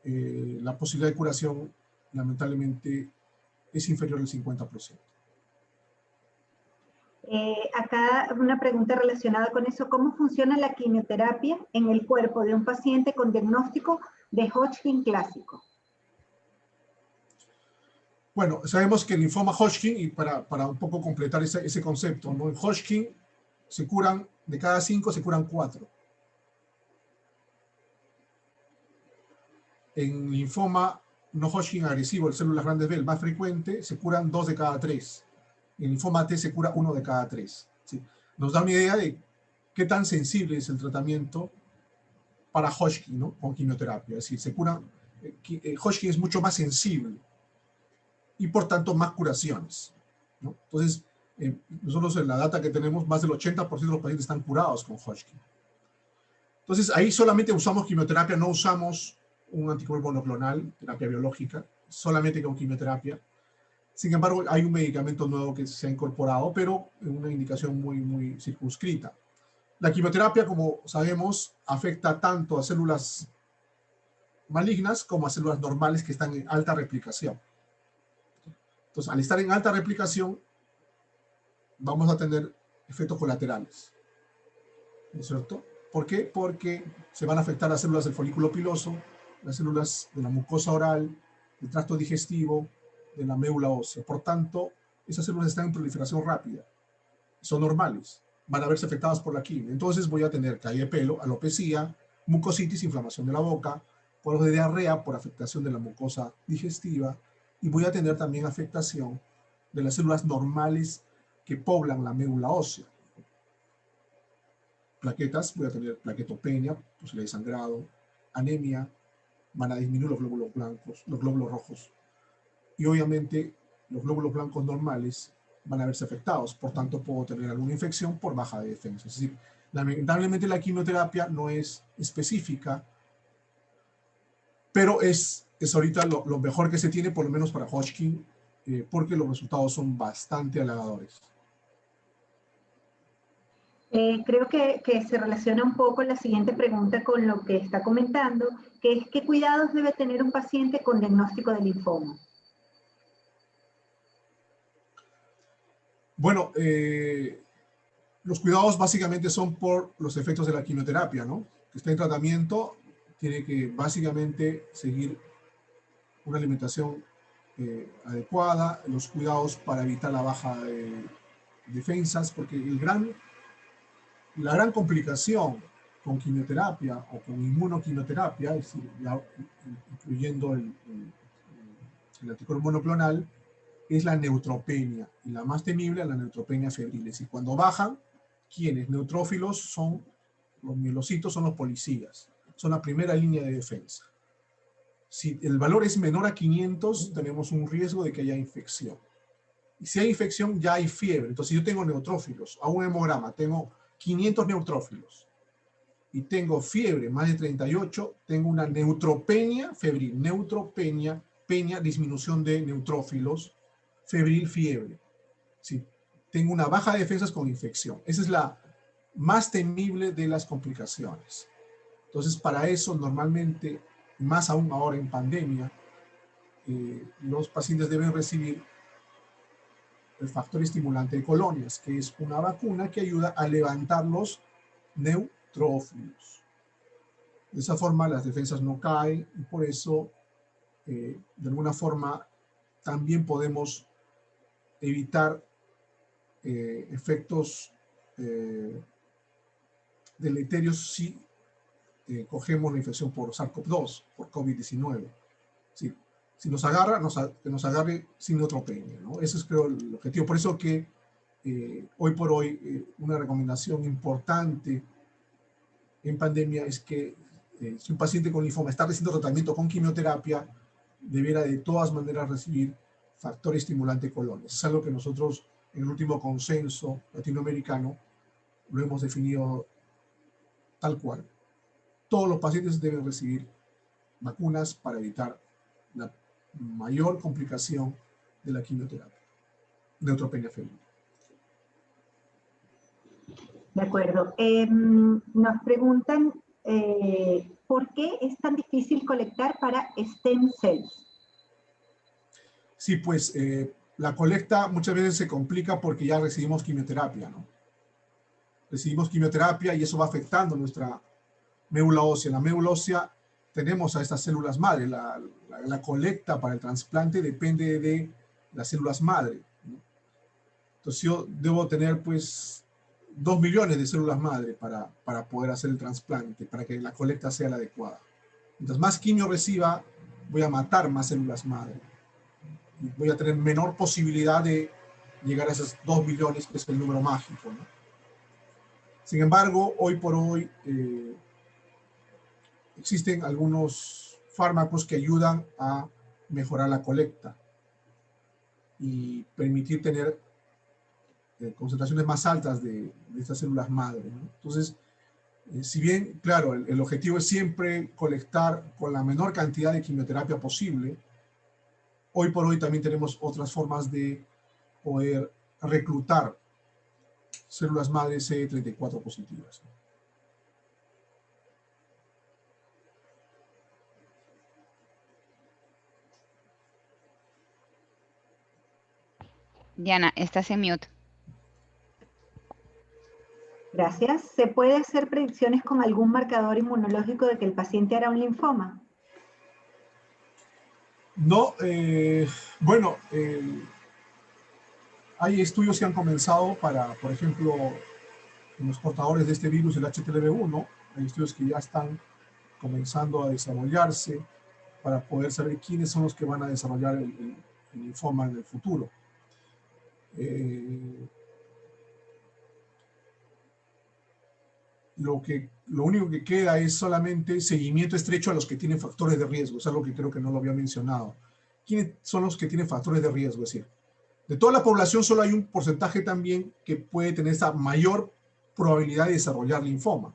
la posibilidad de curación lamentablemente es inferior al 50%. Acá una pregunta relacionada con eso: ¿cómo funciona la quimioterapia en el cuerpo de un paciente con diagnóstico de Hodgkin clásico? Bueno, sabemos que el linfoma Hodgkin, y para un poco completar ese concepto, ¿no? En Hodgkin se curan, de cada 5 se curan 4. En linfoma no Hodgkin agresivo, el células grandes B, el más frecuente, se curan 2 de cada 3. En linfoma T se cura 1 de cada 3. ¿Sí? Nos da una idea de qué tan sensible es el tratamiento para Hodgkin, ¿no? Con quimioterapia. Es decir, se cura, Hodgkin es mucho más sensible y por tanto más curaciones, ¿no? Entonces, nosotros en la data que tenemos, más del 80% de los pacientes están curados con Hodgkin. Entonces, ahí solamente usamos quimioterapia, no usamos un anticuerpo monoclonal, terapia biológica, solamente con quimioterapia. Sin embargo, hay un medicamento nuevo que se ha incorporado, pero en una indicación muy circunscrita. La quimioterapia, como sabemos, afecta tanto a células malignas como a células normales que están en alta replicación. Entonces, al estar en alta replicación, vamos a tener efectos colaterales, ¿no es cierto? ¿Por qué? Porque se van a afectar las células del folículo piloso, las células de la mucosa oral, del tracto digestivo, de la médula ósea. Por tanto, esas células están en proliferación rápida, son normales, van a verse afectadas por la quimio. Entonces voy a tener caída de pelo, alopecia, mucositis, inflamación de la boca, cuadros de diarrea por afectación de la mucosa digestiva, y voy a tener también afectación de las células normales que poblan la médula ósea. Plaquetas, voy a tener plaquetopenia, posibilidad de sangrado, anemia, van a disminuir los glóbulos blancos, los glóbulos rojos. Y obviamente los glóbulos blancos normales van a verse afectados, por tanto puedo tener alguna infección por baja de defensa. Es decir, lamentablemente la quimioterapia no es específica, pero es ahorita lo mejor que se tiene, por lo menos para Hodgkin, porque los resultados son bastante halagadores. Creo que se relaciona un poco la siguiente pregunta con lo que está comentando, que es ¿qué cuidados debe tener un paciente con diagnóstico de linfoma? Bueno, los cuidados básicamente son por los efectos de la quimioterapia, ¿no? Que está en tratamiento, tiene que básicamente seguir una alimentación adecuada, los cuidados para evitar la baja de defensas, porque la gran complicación con quimioterapia o con inmunoquimioterapia, es decir, ya incluyendo el anticuerpo monoclonal, es la neutropenia, y la más temible es la neutropenia febril. Es decir, cuando bajan, ¿quiénes? Neutrófilos son, los mielocitos son los policías, son la primera línea de defensa. Si el valor es menor a 500, tenemos un riesgo de que haya infección. Y si hay infección, ya hay fiebre. Entonces, si yo tengo neutrófilos, hago un hemograma, tengo 500 neutrófilos y tengo fiebre más de 38, tengo una neutropenia febril. Neutropenia, peña, disminución de neutrófilos, febril, fiebre. Sí, tengo una baja de defensas con infección. Esa es la más temible de las complicaciones. Entonces, para eso, normalmente, más aún ahora en pandemia, los pacientes deben recibir el factor estimulante de colonias, que es una vacuna que ayuda a levantar los neutrófilos. De esa forma, las defensas no caen y por eso, de alguna forma, también podemos evitar efectos deleterios si cogemos la infección por SARS-CoV-2, por COVID-19. Sí, si nos agarra, que nos agarre sin neutropenia, ¿no? Ese es, creo, el objetivo. Por eso que hoy por hoy una recomendación importante en pandemia es que si un paciente con linfoma está recibiendo tratamiento con quimioterapia, debiera de todas maneras recibir factor estimulante colonias. Es algo que nosotros en el último consenso latinoamericano lo hemos definido tal cual. Todos los pacientes deben recibir vacunas para evitar la mayor complicación de la quimioterapia, neutropenia febril. De acuerdo. Nos preguntan ¿por qué es tan difícil colectar para stem cells? Sí, pues la colecta muchas veces se complica porque ya recibimos quimioterapia, ¿no? Recibimos quimioterapia y eso va afectando nuestra médula ósea. En la médula ósea tenemos a estas células madre. La colecta para el trasplante depende de las células madre, ¿no? Entonces yo debo tener pues 2 millones de células madre para poder hacer el trasplante, para que la colecta sea la adecuada. Mientras más quimio reciba, voy a matar más células madre. Y voy a tener menor posibilidad de llegar a esos 2 millones, que es el número mágico, ¿no? Sin embargo, hoy por hoy existen algunos fármacos que ayudan a mejorar la colecta y permitir tener concentraciones más altas de estas células madre, ¿no? Entonces, si bien, claro, el objetivo es siempre colectar con la menor cantidad de quimioterapia posible, hoy por hoy también tenemos otras formas de poder reclutar células madre CD34 positivas. Diana, estás en mute. Gracias. ¿Se puede hacer predicciones con algún marcador inmunológico de que el paciente hará un linfoma? No, bueno, hay estudios que han comenzado para, por ejemplo, en los portadores de este virus, el HTLV1, hay estudios que ya están comenzando a desarrollarse para poder saber quiénes son los que van a desarrollar el linfoma en el futuro. Lo único que queda es solamente seguimiento estrecho a los que tienen factores de riesgo. Es algo que creo que no lo había mencionado. ¿Quiénes son los que tienen factores de riesgo? Es decir, de toda la población solo hay un porcentaje también que puede tener esa mayor probabilidad de desarrollar linfoma.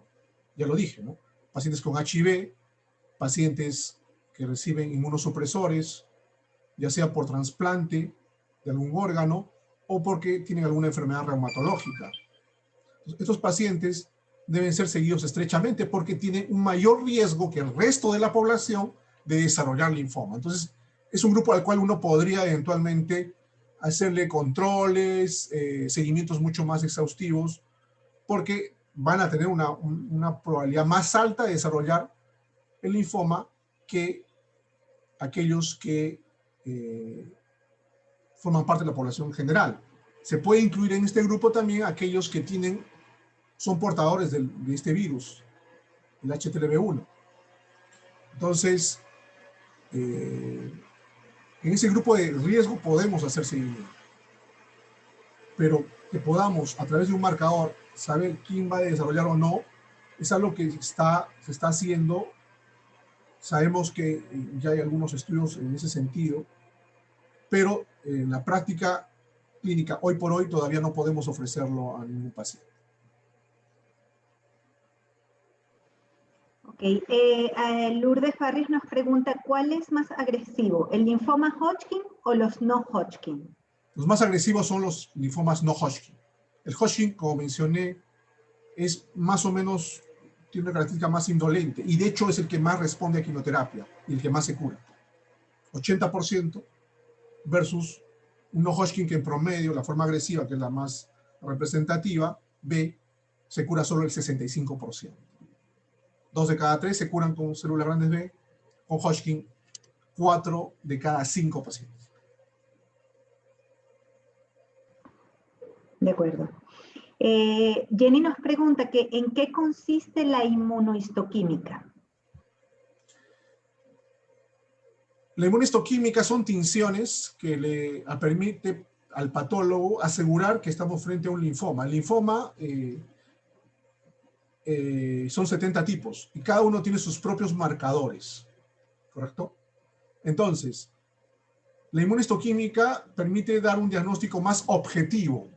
Ya lo dije, ¿no? Pacientes con HIV, pacientes que reciben inmunosupresores, ya sea por trasplante de algún órgano o porque tienen alguna enfermedad reumatológica. Entonces, estos pacientes deben ser seguidos estrechamente porque tienen un mayor riesgo que el resto de la población de desarrollar linfoma. Entonces, es un grupo al cual uno podría eventualmente hacerle controles, seguimientos mucho más exhaustivos, porque van a tener una probabilidad más alta de desarrollar el linfoma que aquellos que forman parte de la población en general. Se puede incluir en este grupo también aquellos que son portadores de este virus, el HTLV1. Entonces, en ese grupo de riesgo podemos hacer seguimiento. Pero que podamos, a través de un marcador, saber quién va a desarrollar o no, es algo que se está haciendo. Sabemos que ya hay algunos estudios en ese sentido, pero en la práctica clínica, hoy por hoy, todavía no podemos ofrecerlo a ningún paciente. Ok, Lourdes Farris nos pregunta, ¿cuál es más agresivo, el linfoma Hodgkin o los no Hodgkin? Los más agresivos son los linfomas no Hodgkin. El Hodgkin, como mencioné, es más o menos, tiene una característica más indolente y de hecho es el que más responde a quimioterapia y el que más se cura. 80% versus un no Hodgkin que en promedio, la forma agresiva, que es la más representativa, B, se cura solo el 65%. 2 de cada 3 se curan con células grandes B, con Hodgkin 4 de cada 5 pacientes. De acuerdo. Jenny nos pregunta que ¿en qué consiste la inmunohistoquímica? La inmunohistoquímica son tinciones que le permite al patólogo asegurar que estamos frente a un linfoma. El linfoma son 70 tipos y cada uno tiene sus propios marcadores, ¿correcto? Entonces, la inmunohistoquímica permite dar un diagnóstico más objetivo.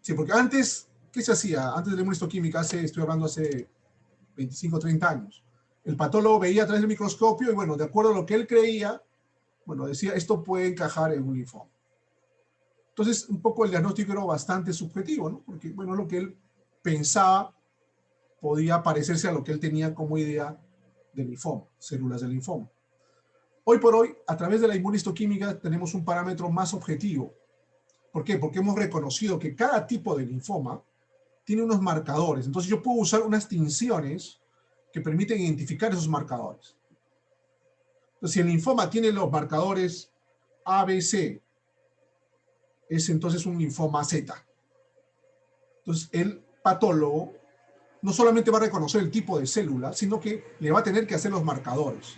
Sí, porque antes, ¿qué se hacía? Antes de la inmunohistoquímica, estoy hablando hace 25, 30 años. El patólogo veía a través del microscopio y, bueno, de acuerdo a lo que él creía, bueno, decía, esto puede encajar en un linfoma. Entonces, un poco el diagnóstico era bastante subjetivo, ¿no? Porque, bueno, lo que él pensaba podía parecerse a lo que él tenía como idea de linfoma, células de linfoma. Hoy por hoy, a través de la inmunohistoquímica, tenemos un parámetro más objetivo. ¿Por qué? Porque hemos reconocido que cada tipo de linfoma tiene unos marcadores. Entonces yo puedo usar unas tinciones que permiten identificar esos marcadores. Entonces, si el linfoma tiene los marcadores ABC, es entonces un linfoma Z. Entonces, el patólogo no solamente va a reconocer el tipo de célula, sino que le va a tener que hacer los marcadores.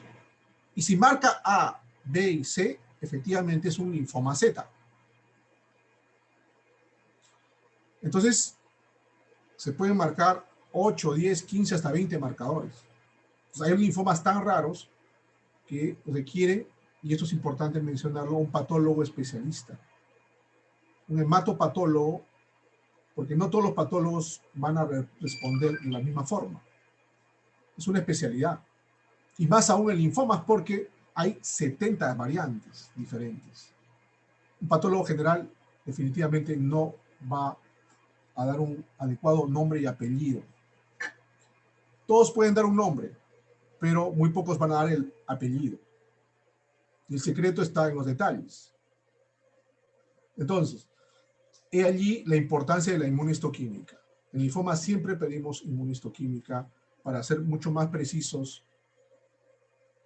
Y si marca A, B y C, efectivamente es un linfoma Z. Entonces, se pueden marcar 8, 10, 15, hasta 20 marcadores. Entonces, hay linfomas tan raros que requieren, y esto es importante mencionarlo, un patólogo especialista. Un hematopatólogo, porque no todos los patólogos van a responder de la misma forma. Es una especialidad. Y más aún en linfomas porque hay 70 variantes diferentes. Un patólogo general definitivamente no va a dar un adecuado nombre y apellido. Todos pueden dar un nombre, pero muy pocos van a dar el apellido. Y el secreto está en los detalles. Entonces, he allí la importancia de la inmunohistoquímica. En linfoma siempre pedimos inmunohistoquímica para ser mucho más precisos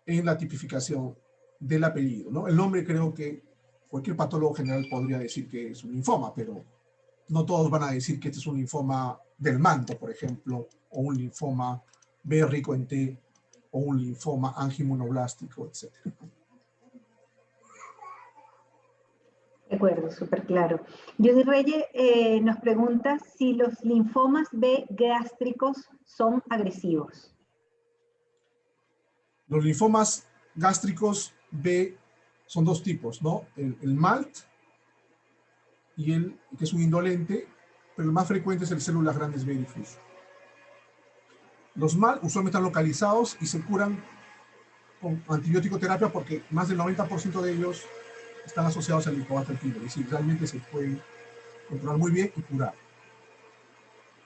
en la tipificación del apellido, ¿no? El nombre creo que cualquier patólogo general podría decir que es un linfoma, pero no todos van a decir que este es un linfoma del manto, por ejemplo, o un linfoma B rico en T, o un linfoma angiomonoblástico, etc. De acuerdo, súper claro. Judy Reyes nos pregunta si los linfomas B gástricos son agresivos. Los linfomas gástricos B son dos tipos, ¿no? El MALT, que es un indolente, pero el más frecuente es el células grandes B difuso. Los MALT usualmente están localizados y se curan con antibiótico terapia porque más del 90% de ellos están asociados al Helicobacter pylori, es decir, realmente se pueden controlar muy bien y curar.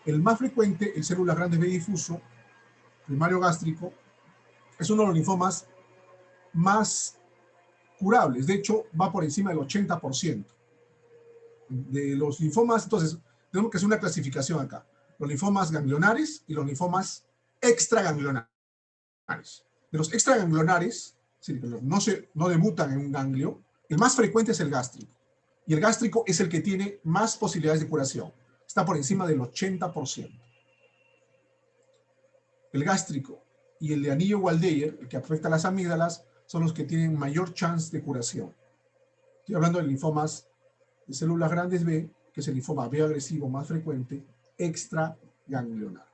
El más frecuente, el células grandes B difuso, primario gástrico, es uno de los linfomas más curables. De hecho, va por encima del 80% de los linfomas. Entonces, tenemos que hacer una clasificación acá. Los linfomas ganglionares y los linfomas extraganglionares. De los extraganglionares, es decir, que no debutan en un ganglio, el más frecuente es el gástrico. Y el gástrico es el que tiene más posibilidades de curación. Está por encima del 80%. El gástrico y el de Anillo-Waldeyer, el que afecta a las amígdalas, son los que tienen mayor chance de curación. Estoy hablando de linfomas de células grandes B, que es el linfoma B agresivo más frecuente, extraganglionar.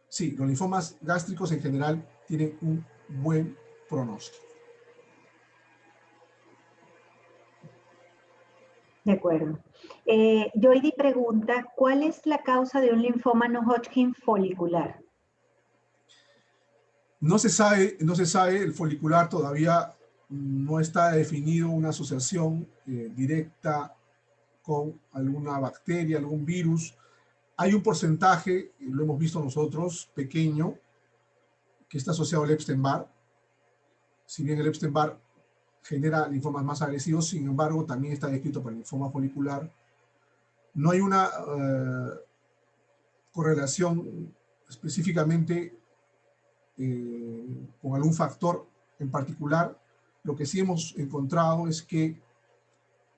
Sí, los linfomas gástricos en general tienen un buen pronóstico. De acuerdo. Joydy pregunta, ¿cuál es la causa de un linfoma no Hodgkin folicular? No se sabe, el folicular todavía no está definido una asociación directa con alguna bacteria, algún virus. Hay un porcentaje, lo hemos visto nosotros, pequeño, que está asociado al Epstein-Barr. Si bien el Epstein-Barr genera linfomas más agresivos, sin embargo, también está descrito para el linfoma folicular. No hay una correlación específicamente con algún factor en particular. Lo que sí hemos encontrado es que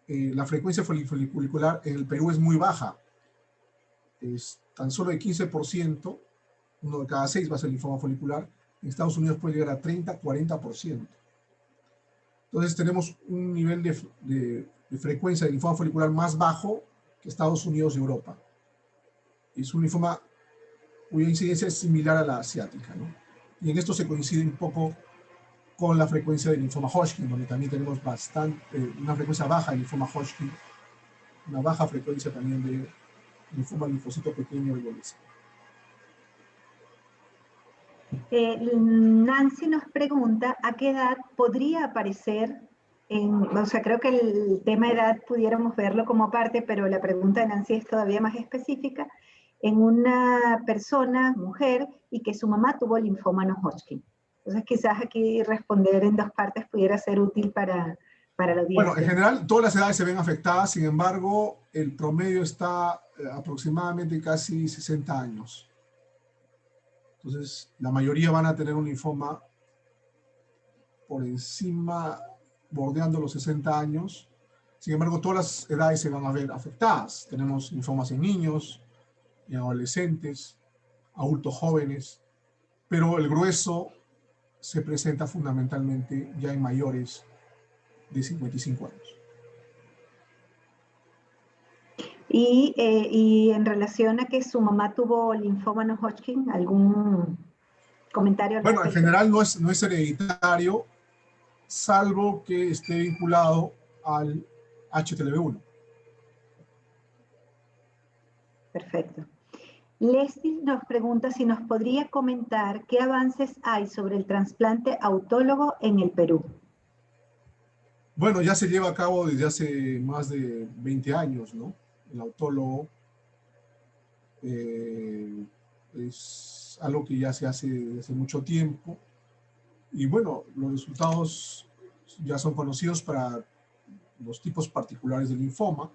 la frecuencia folicular en el Perú es muy baja. Es tan solo de 15%, uno de cada 6 va a ser linfoma folicular. En Estados Unidos puede llegar a 30, 40%. Entonces tenemos un nivel de frecuencia de linfoma folicular más bajo que Estados Unidos y Europa. Es un linfoma cuya incidencia es similar a la asiática, ¿no? Y en esto se coincide un poco con la frecuencia del linfoma Hodgkin, donde también tenemos una frecuencia baja de linfoma Hodgkin, una baja frecuencia también de linfoma linfocito pequeño y bolígrafo. Nancy nos pregunta, ¿a qué edad podría aparecer o sea, creo que el tema edad pudiéramos verlo como aparte, pero la pregunta de Nancy es todavía más específica, en una persona, mujer, y que su mamá tuvo linfoma no Hodgkin? Entonces quizás aquí responder en dos partes pudiera ser útil para la audiencia. Bueno, en general todas las edades se ven afectadas, sin embargo, el promedio está aproximadamente casi 60 años. Entonces, la mayoría van a tener un linfoma por encima, bordeando los 60 años. Sin embargo, todas las edades se van a ver afectadas. Tenemos linfomas en niños, en adolescentes, adultos jóvenes, pero el grueso se presenta fundamentalmente ya en mayores de 55 años. Y en relación a que su mamá tuvo linfoma no Hodgkin, ¿algún comentario al respecto? Bueno, en general no es hereditario, salvo que esté vinculado al HTLV1. Perfecto. Leslie nos pregunta si nos podría comentar qué avances hay sobre el trasplante autólogo en el Perú. Bueno, ya se lleva a cabo desde hace más de 20 años, ¿no? El autólogo es algo que ya se hace desde hace mucho tiempo. Y bueno, los resultados ya son conocidos para los tipos particulares de linfoma.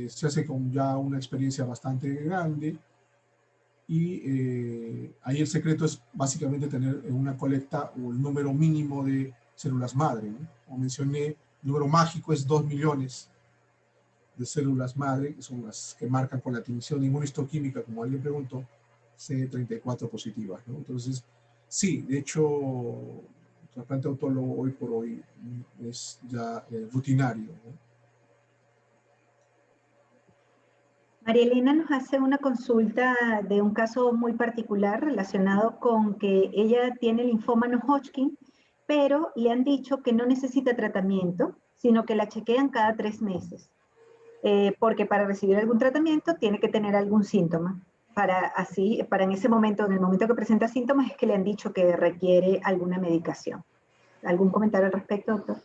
Se hace con ya una experiencia bastante grande. Y ahí el secreto es básicamente tener una colecta o el número mínimo de células madre, ¿no? Como mencioné, el número mágico es 2 millones de células madre, que son las que marcan con la tinción inmunistoquímica, como alguien preguntó, CD34 positivas, ¿no? Entonces, Sí, de hecho, el trasplante autólogo hoy por hoy es ya rutinario, ¿no? María Elena nos hace una consulta de un caso muy particular relacionado con que ella tiene linfoma no Hodgkin, pero le han dicho que no necesita tratamiento, sino que la chequean cada 3 meses, porque para recibir algún tratamiento tiene que tener algún síntoma. Para en ese momento, en el momento que presenta síntomas, es que le han dicho que requiere alguna medicación. ¿Algún comentario al respecto, doctor?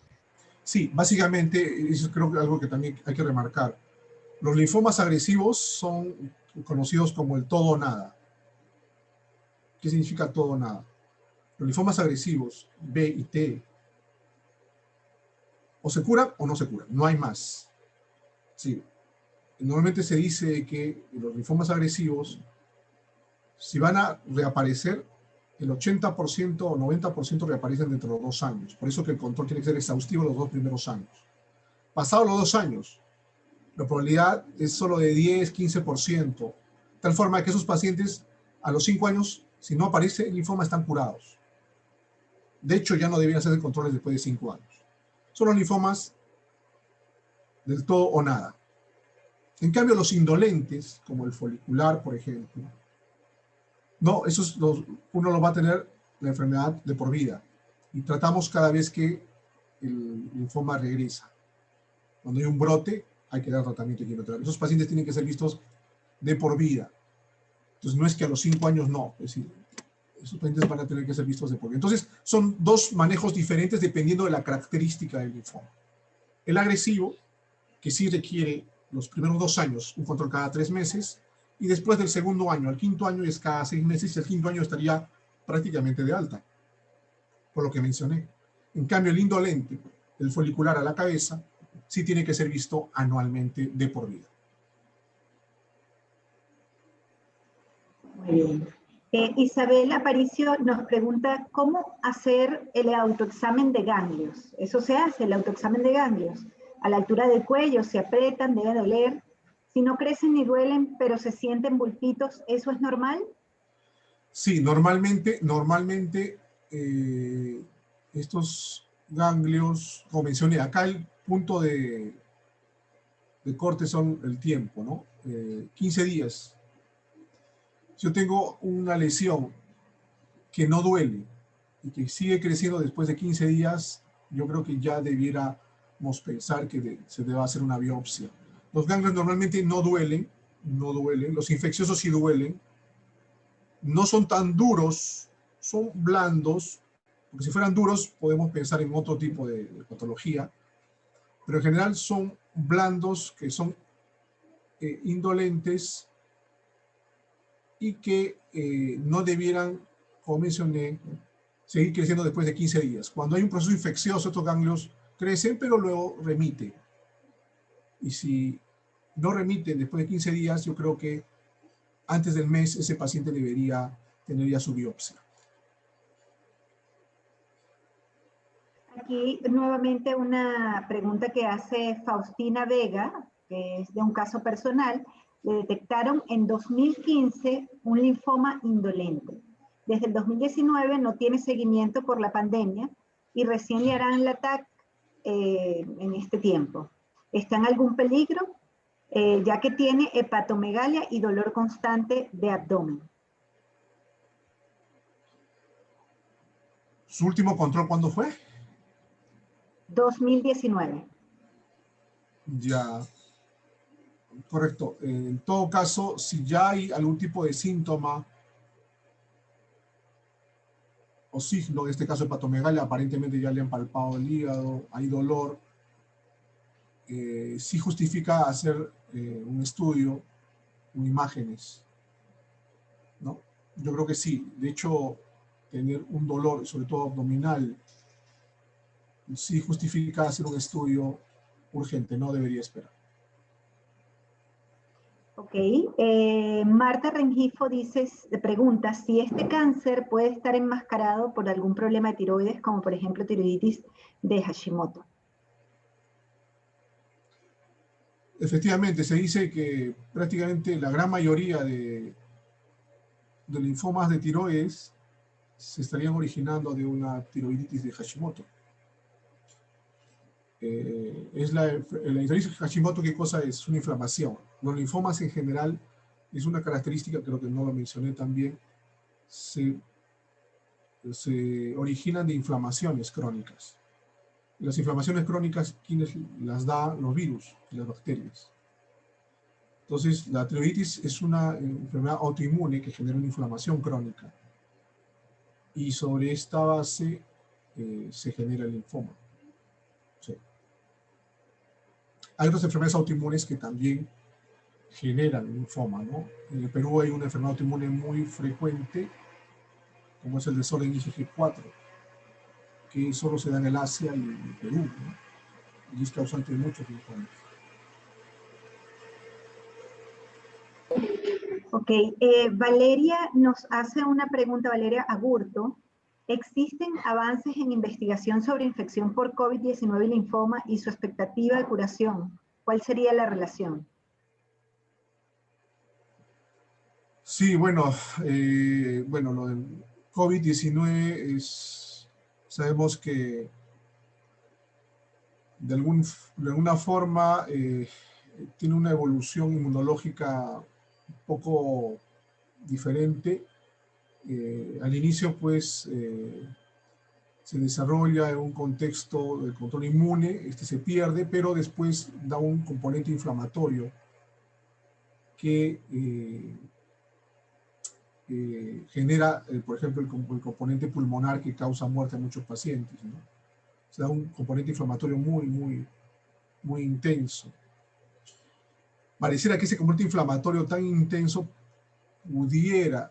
Sí, básicamente, eso creo que es algo que también hay que remarcar. Los linfomas agresivos son conocidos como el todo o nada. ¿Qué significa todo o nada? Los linfomas agresivos, B y T, o se curan o no se curan, no hay más. Sí. Normalmente se dice que los linfomas agresivos, si van a reaparecer, el 80% o 90% reaparecen dentro de los 2 años. Por eso que el control tiene que ser exhaustivo los 2 primeros años. Pasados los 2 años, la probabilidad es solo de 10-15%, de tal forma que esos pacientes a los 5 años, si no aparece el linfoma, están curados. De hecho, ya no deberían hacerse controles después de 5 años. Son los linfomas del todo o nada. En cambio, los indolentes, como el folicular, por ejemplo, no, uno lo va a tener la enfermedad de por vida. Y tratamos cada vez que el linfoma regresa. Cuando hay un brote, hay que dar tratamiento de quimioterapia. Esos pacientes tienen que ser vistos de por vida. Entonces, no es que a los 5 años no. Es decir, esos pacientes van a tener que ser vistos de por vida. Entonces, son 2 manejos diferentes dependiendo de la característica del linfoma. El agresivo, que sí requiere los primeros 2 años un control cada 3 meses, y después del segundo año al quinto año es cada 6 meses, y el quinto año estaría prácticamente de alta, por lo que mencioné. En cambio, el indolente, el folicular a la cabeza, sí tiene que ser visto anualmente de por vida. Muy bien. Isabel Aparicio nos pregunta cómo hacer el autoexamen de ganglios. Eso se hace, el autoexamen de ganglios. A la altura del cuello, se aprietan, debe doler. Si no crecen ni duelen, pero se sienten bultitos, ¿eso es normal? Sí, normalmente estos ganglios, como mencioné, acá el punto de corte son el tiempo, ¿no? 15 días. Si yo tengo una lesión que no duele y que sigue creciendo después de 15 días, yo creo que ya debiéramos pensar que se debe hacer una biopsia. Los ganglios normalmente no duelen, los infecciosos sí duelen, no son tan duros, son blandos, porque si fueran duros podemos pensar en otro tipo de patología, pero en general son blandos, que son indolentes y que no debieran, como mencioné, seguir creciendo después de 15 días. Cuando hay un proceso infeccioso, estos ganglios crecen, pero luego remiten. Y si no remiten después de 15 días, yo creo que antes del mes ese paciente debería tener ya su biopsia. Aquí nuevamente una pregunta que hace Faustina Vega, que es de un caso personal. Le detectaron en 2015 un linfoma indolente. Desde el 2019 no tiene seguimiento por la pandemia y recién le harán la TAC en este tiempo. ¿Está en algún peligro? Ya que tiene hepatomegalia y dolor constante de abdomen. ¿Su último control cuándo fue? 2019. Ya, correcto. En todo caso, si ya hay algún tipo de síntoma o signo, en este caso hepatomegalia, aparentemente ya le han palpado el hígado, hay dolor, sí justifica hacer un estudio, imágenes, ¿no? Yo creo que sí. De hecho, tener un dolor, sobre todo abdominal, sí justifica hacer un estudio urgente, no debería esperar. Ok. Marta Rengifo pregunta si este cáncer puede estar enmascarado por algún problema de tiroides, como por ejemplo tiroiditis de Hashimoto. Efectivamente, se dice que prácticamente la gran mayoría de linfomas de tiroides se estarían originando de una tiroiditis de Hashimoto. La tiroiditis de Hashimoto, ¿qué cosa es? Es una inflamación. Los linfomas en general es una característica, creo que no lo mencioné también, se originan de inflamaciones crónicas. Las inflamaciones crónicas, ¿quiénes las da? Los virus y las bacterias. Entonces, la tiroiditis es una enfermedad autoinmune que genera una inflamación crónica. Y sobre esta base se genera el linfoma. Sí. Hay otras enfermedades autoinmunes que también generan linfoma, ¿no? En el Perú hay una enfermedad autoinmune muy frecuente, como es el desorden IgG4, que solo se da en el Asia y en el Perú, ¿no? Y es causante de muchos linfomas. Ok, Valeria nos hace una pregunta, Valeria Agurto. ¿Existen avances en investigación sobre infección por COVID-19 y linfoma y su expectativa de curación? ¿Cuál sería la relación? Sí, bueno, lo del COVID-19 sabemos que de alguna forma tiene una evolución inmunológica un poco diferente. Al inicio, pues, se desarrolla en un contexto de control inmune, se pierde, pero después da un componente inflamatorio que genera, por ejemplo, el componente pulmonar que causa muerte a muchos pacientes, ¿no? Se da un componente inflamatorio muy intenso. Pareciera que ese componente inflamatorio tan intenso pudiera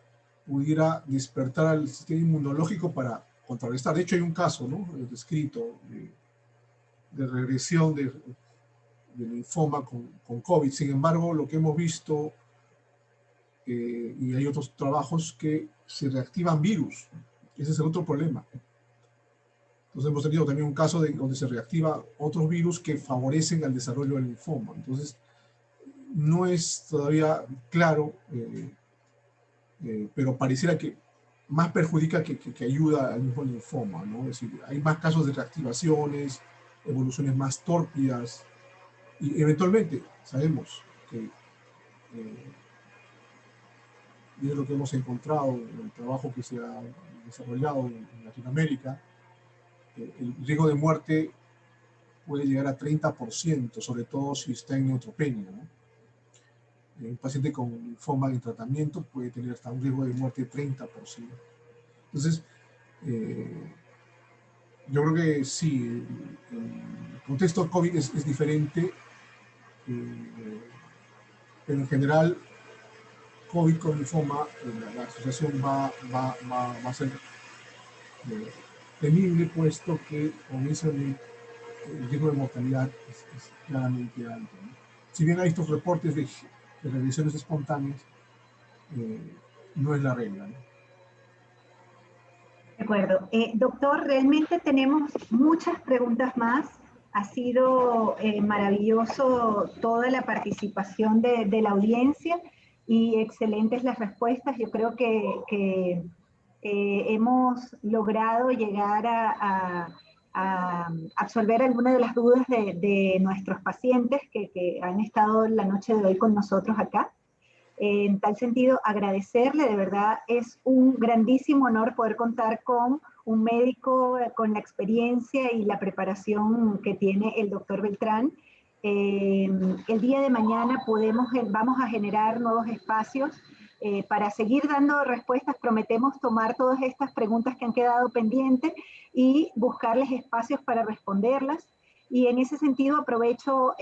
despertar al sistema inmunológico para contrarrestar. De hecho, hay un caso, ¿no?, descrito de regresión de linfoma con COVID. Sin embargo, lo que hemos visto, y hay otros trabajos, que se reactivan virus. Ese es el otro problema. Entonces hemos tenido también un caso donde se reactivan otros virus que favorecen al desarrollo del linfoma. Entonces, no es todavía claro, pero pareciera que más perjudica que ayuda al mismo linfoma, ¿no? Es decir, hay más casos de reactivaciones, evoluciones más tórpidas, y eventualmente sabemos que, y es lo que hemos encontrado en el trabajo que se ha desarrollado en Latinoamérica, el riesgo de muerte puede llegar a 30%, sobre todo si está en neutropenia, ¿no? Un paciente con linfoma en tratamiento puede tener hasta un riesgo de muerte de 30%. Entonces, yo creo que sí, el contexto COVID es diferente, pero en general, COVID con linfoma, la asociación va a ser temible, puesto que comienza el riesgo de mortalidad es claramente alto, ¿no? Si bien hay estos reportes de regresiones espontáneas, no es la regla, ¿no? De acuerdo. Doctor, realmente tenemos muchas preguntas más. Ha sido maravilloso toda la participación de la audiencia y excelentes las respuestas. Yo creo que hemos logrado llegar a absolver algunas de las dudas de nuestros pacientes que han estado la noche de hoy con nosotros acá. En tal sentido, agradecerle, de verdad es un grandísimo honor poder contar con un médico con la experiencia y la preparación que tiene el doctor Beltrán. El día de mañana vamos a generar nuevos espacios para seguir dando respuestas. Prometemos tomar todas estas preguntas que han quedado pendientes y buscarles espacios para responderlas. Y en ese sentido aprovecho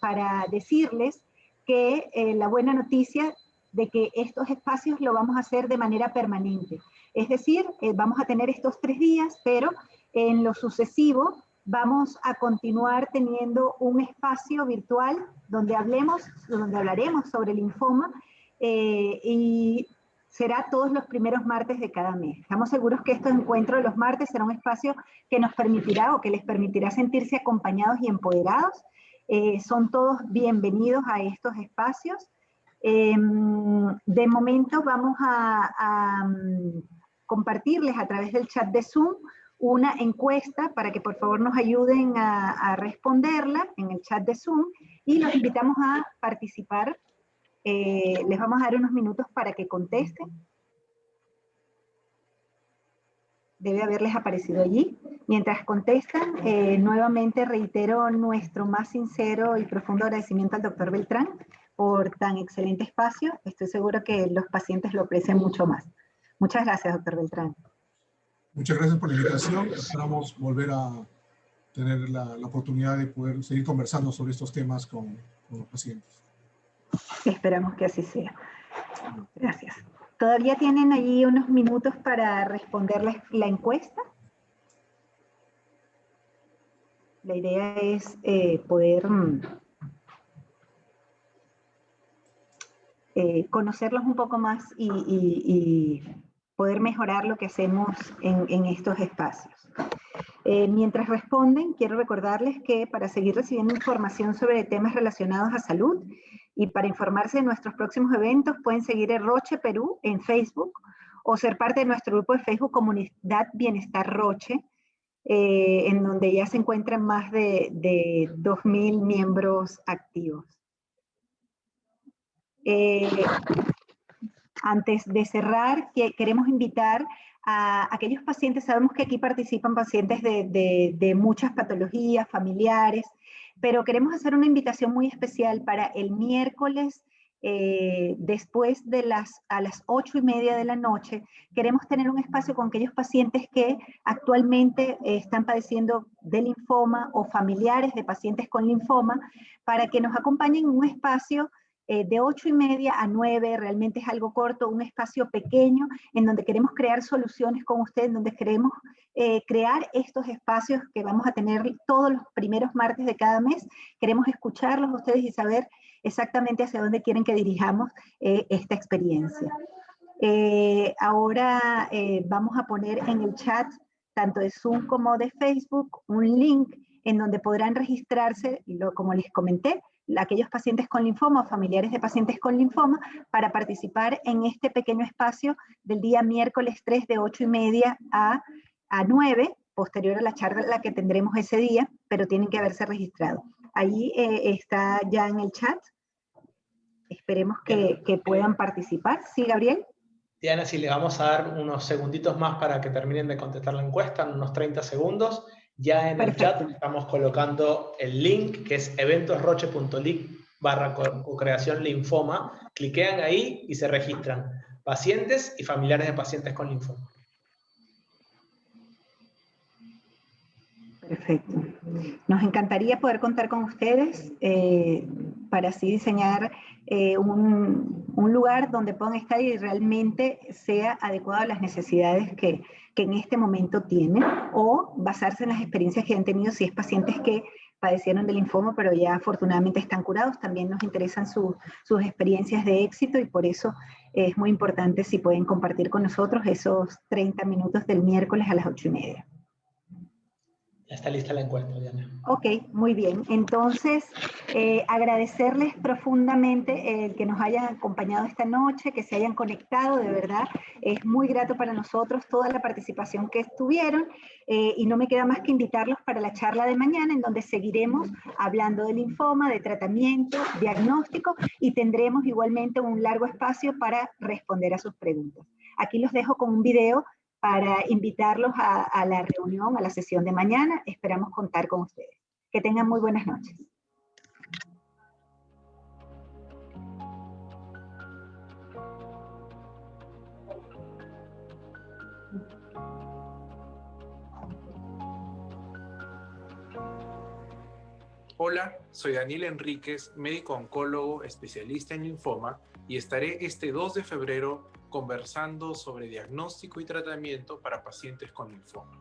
para decirles que la buena noticia de que estos espacios lo vamos a hacer de manera permanente. Es decir, vamos a tener estos 3 días, pero en lo sucesivo vamos a continuar teniendo un espacio virtual donde hablaremos sobre linfoma y será todos los primeros martes de cada mes. Estamos seguros que estos encuentros de los martes será un espacio que nos permitirá o que les permitirá sentirse acompañados y empoderados. Son todos bienvenidos a estos espacios. De momento vamos a compartirles a través del chat de Zoom una encuesta para que por favor nos ayuden a responderla en el chat de Zoom y los invitamos a participar. Les vamos a dar unos minutos para que contesten. Debe haberles aparecido allí. Mientras contestan, nuevamente reitero nuestro más sincero y profundo agradecimiento al doctor Beltrán por tan excelente espacio. Estoy seguro que los pacientes lo aprecian mucho más. Muchas gracias, doctor Beltrán. Muchas gracias por la invitación. Esperamos volver a tener la oportunidad de poder seguir conversando sobre estos temas con los pacientes. Esperamos que así sea. Gracias. ¿Todavía tienen allí unos minutos para responderles la encuesta? La idea es poder conocerlos un poco más y poder mejorar lo que hacemos en estos espacios. Mientras responden, quiero recordarles que para seguir recibiendo información sobre temas relacionados a salud y para informarse de nuestros próximos eventos, pueden seguir el Roche Perú en Facebook o ser parte de nuestro grupo de Facebook Comunidad Bienestar Roche, en donde ya se encuentran más de 2.000 miembros activos. Antes de cerrar, queremos invitar a aquellos pacientes, sabemos que aquí participan pacientes de muchas patologías familiares, pero queremos hacer una invitación muy especial para el miércoles, después de a las 8:30 de la noche. Queremos tener un espacio con aquellos pacientes que actualmente están padeciendo de linfoma o familiares de pacientes con linfoma, para que nos acompañen en un espacio de 8:30 a 9, realmente es algo corto, un espacio pequeño en donde queremos crear soluciones con ustedes, en donde queremos crear estos espacios que vamos a tener todos los primeros martes de cada mes. Queremos escucharlos a ustedes y saber exactamente hacia dónde quieren que dirijamos esta experiencia. Ahora vamos a poner en el chat, tanto de Zoom como de Facebook, un link en donde podrán registrarse, como les comenté, aquellos pacientes con linfoma o familiares de pacientes con linfoma para participar en este pequeño espacio del día miércoles 3 de 8:30 a 9, posterior a la charla que tendremos ese día, pero tienen que haberse registrado. Ahí está ya en el chat. Esperemos que puedan participar. ¿Sí, Gabriel? Diana, si le vamos a dar unos segunditos más para que terminen de contestar la encuesta, unos 30 segundos. Ya en el chat estamos colocando el link, que es eventosroche.link/cocreación linfoma. Cliquean ahí y se registran pacientes y familiares de pacientes con linfoma. Perfecto. Nos encantaría poder contar con ustedes para así diseñar un lugar donde puedan estar y realmente sea adecuado a las necesidades que en este momento tienen, o basarse en las experiencias que han tenido si es pacientes que padecieron de linfoma pero ya afortunadamente están curados. También nos interesan sus experiencias de éxito y por eso es muy importante si pueden compartir con nosotros esos 30 minutos del miércoles a las 8:30. Ya está lista la encuesta, Diana. Ok, muy bien. Entonces, agradecerles profundamente el que nos hayan acompañado esta noche, que se hayan conectado, de verdad. Es muy grato para nosotros toda la participación que tuvieron y no me queda más que invitarlos para la charla de mañana, en donde seguiremos hablando de linfoma, de tratamiento, diagnóstico y tendremos igualmente un largo espacio para responder a sus preguntas. Aquí los dejo con un video para invitarlos a la reunión, a la sesión de mañana. Esperamos contar con ustedes. Que tengan muy buenas noches. Hola, soy Daniel Enríquez, médico oncólogo especialista en linfoma, y estaré este 2 de febrero conversando sobre diagnóstico y tratamiento para pacientes con linfoma.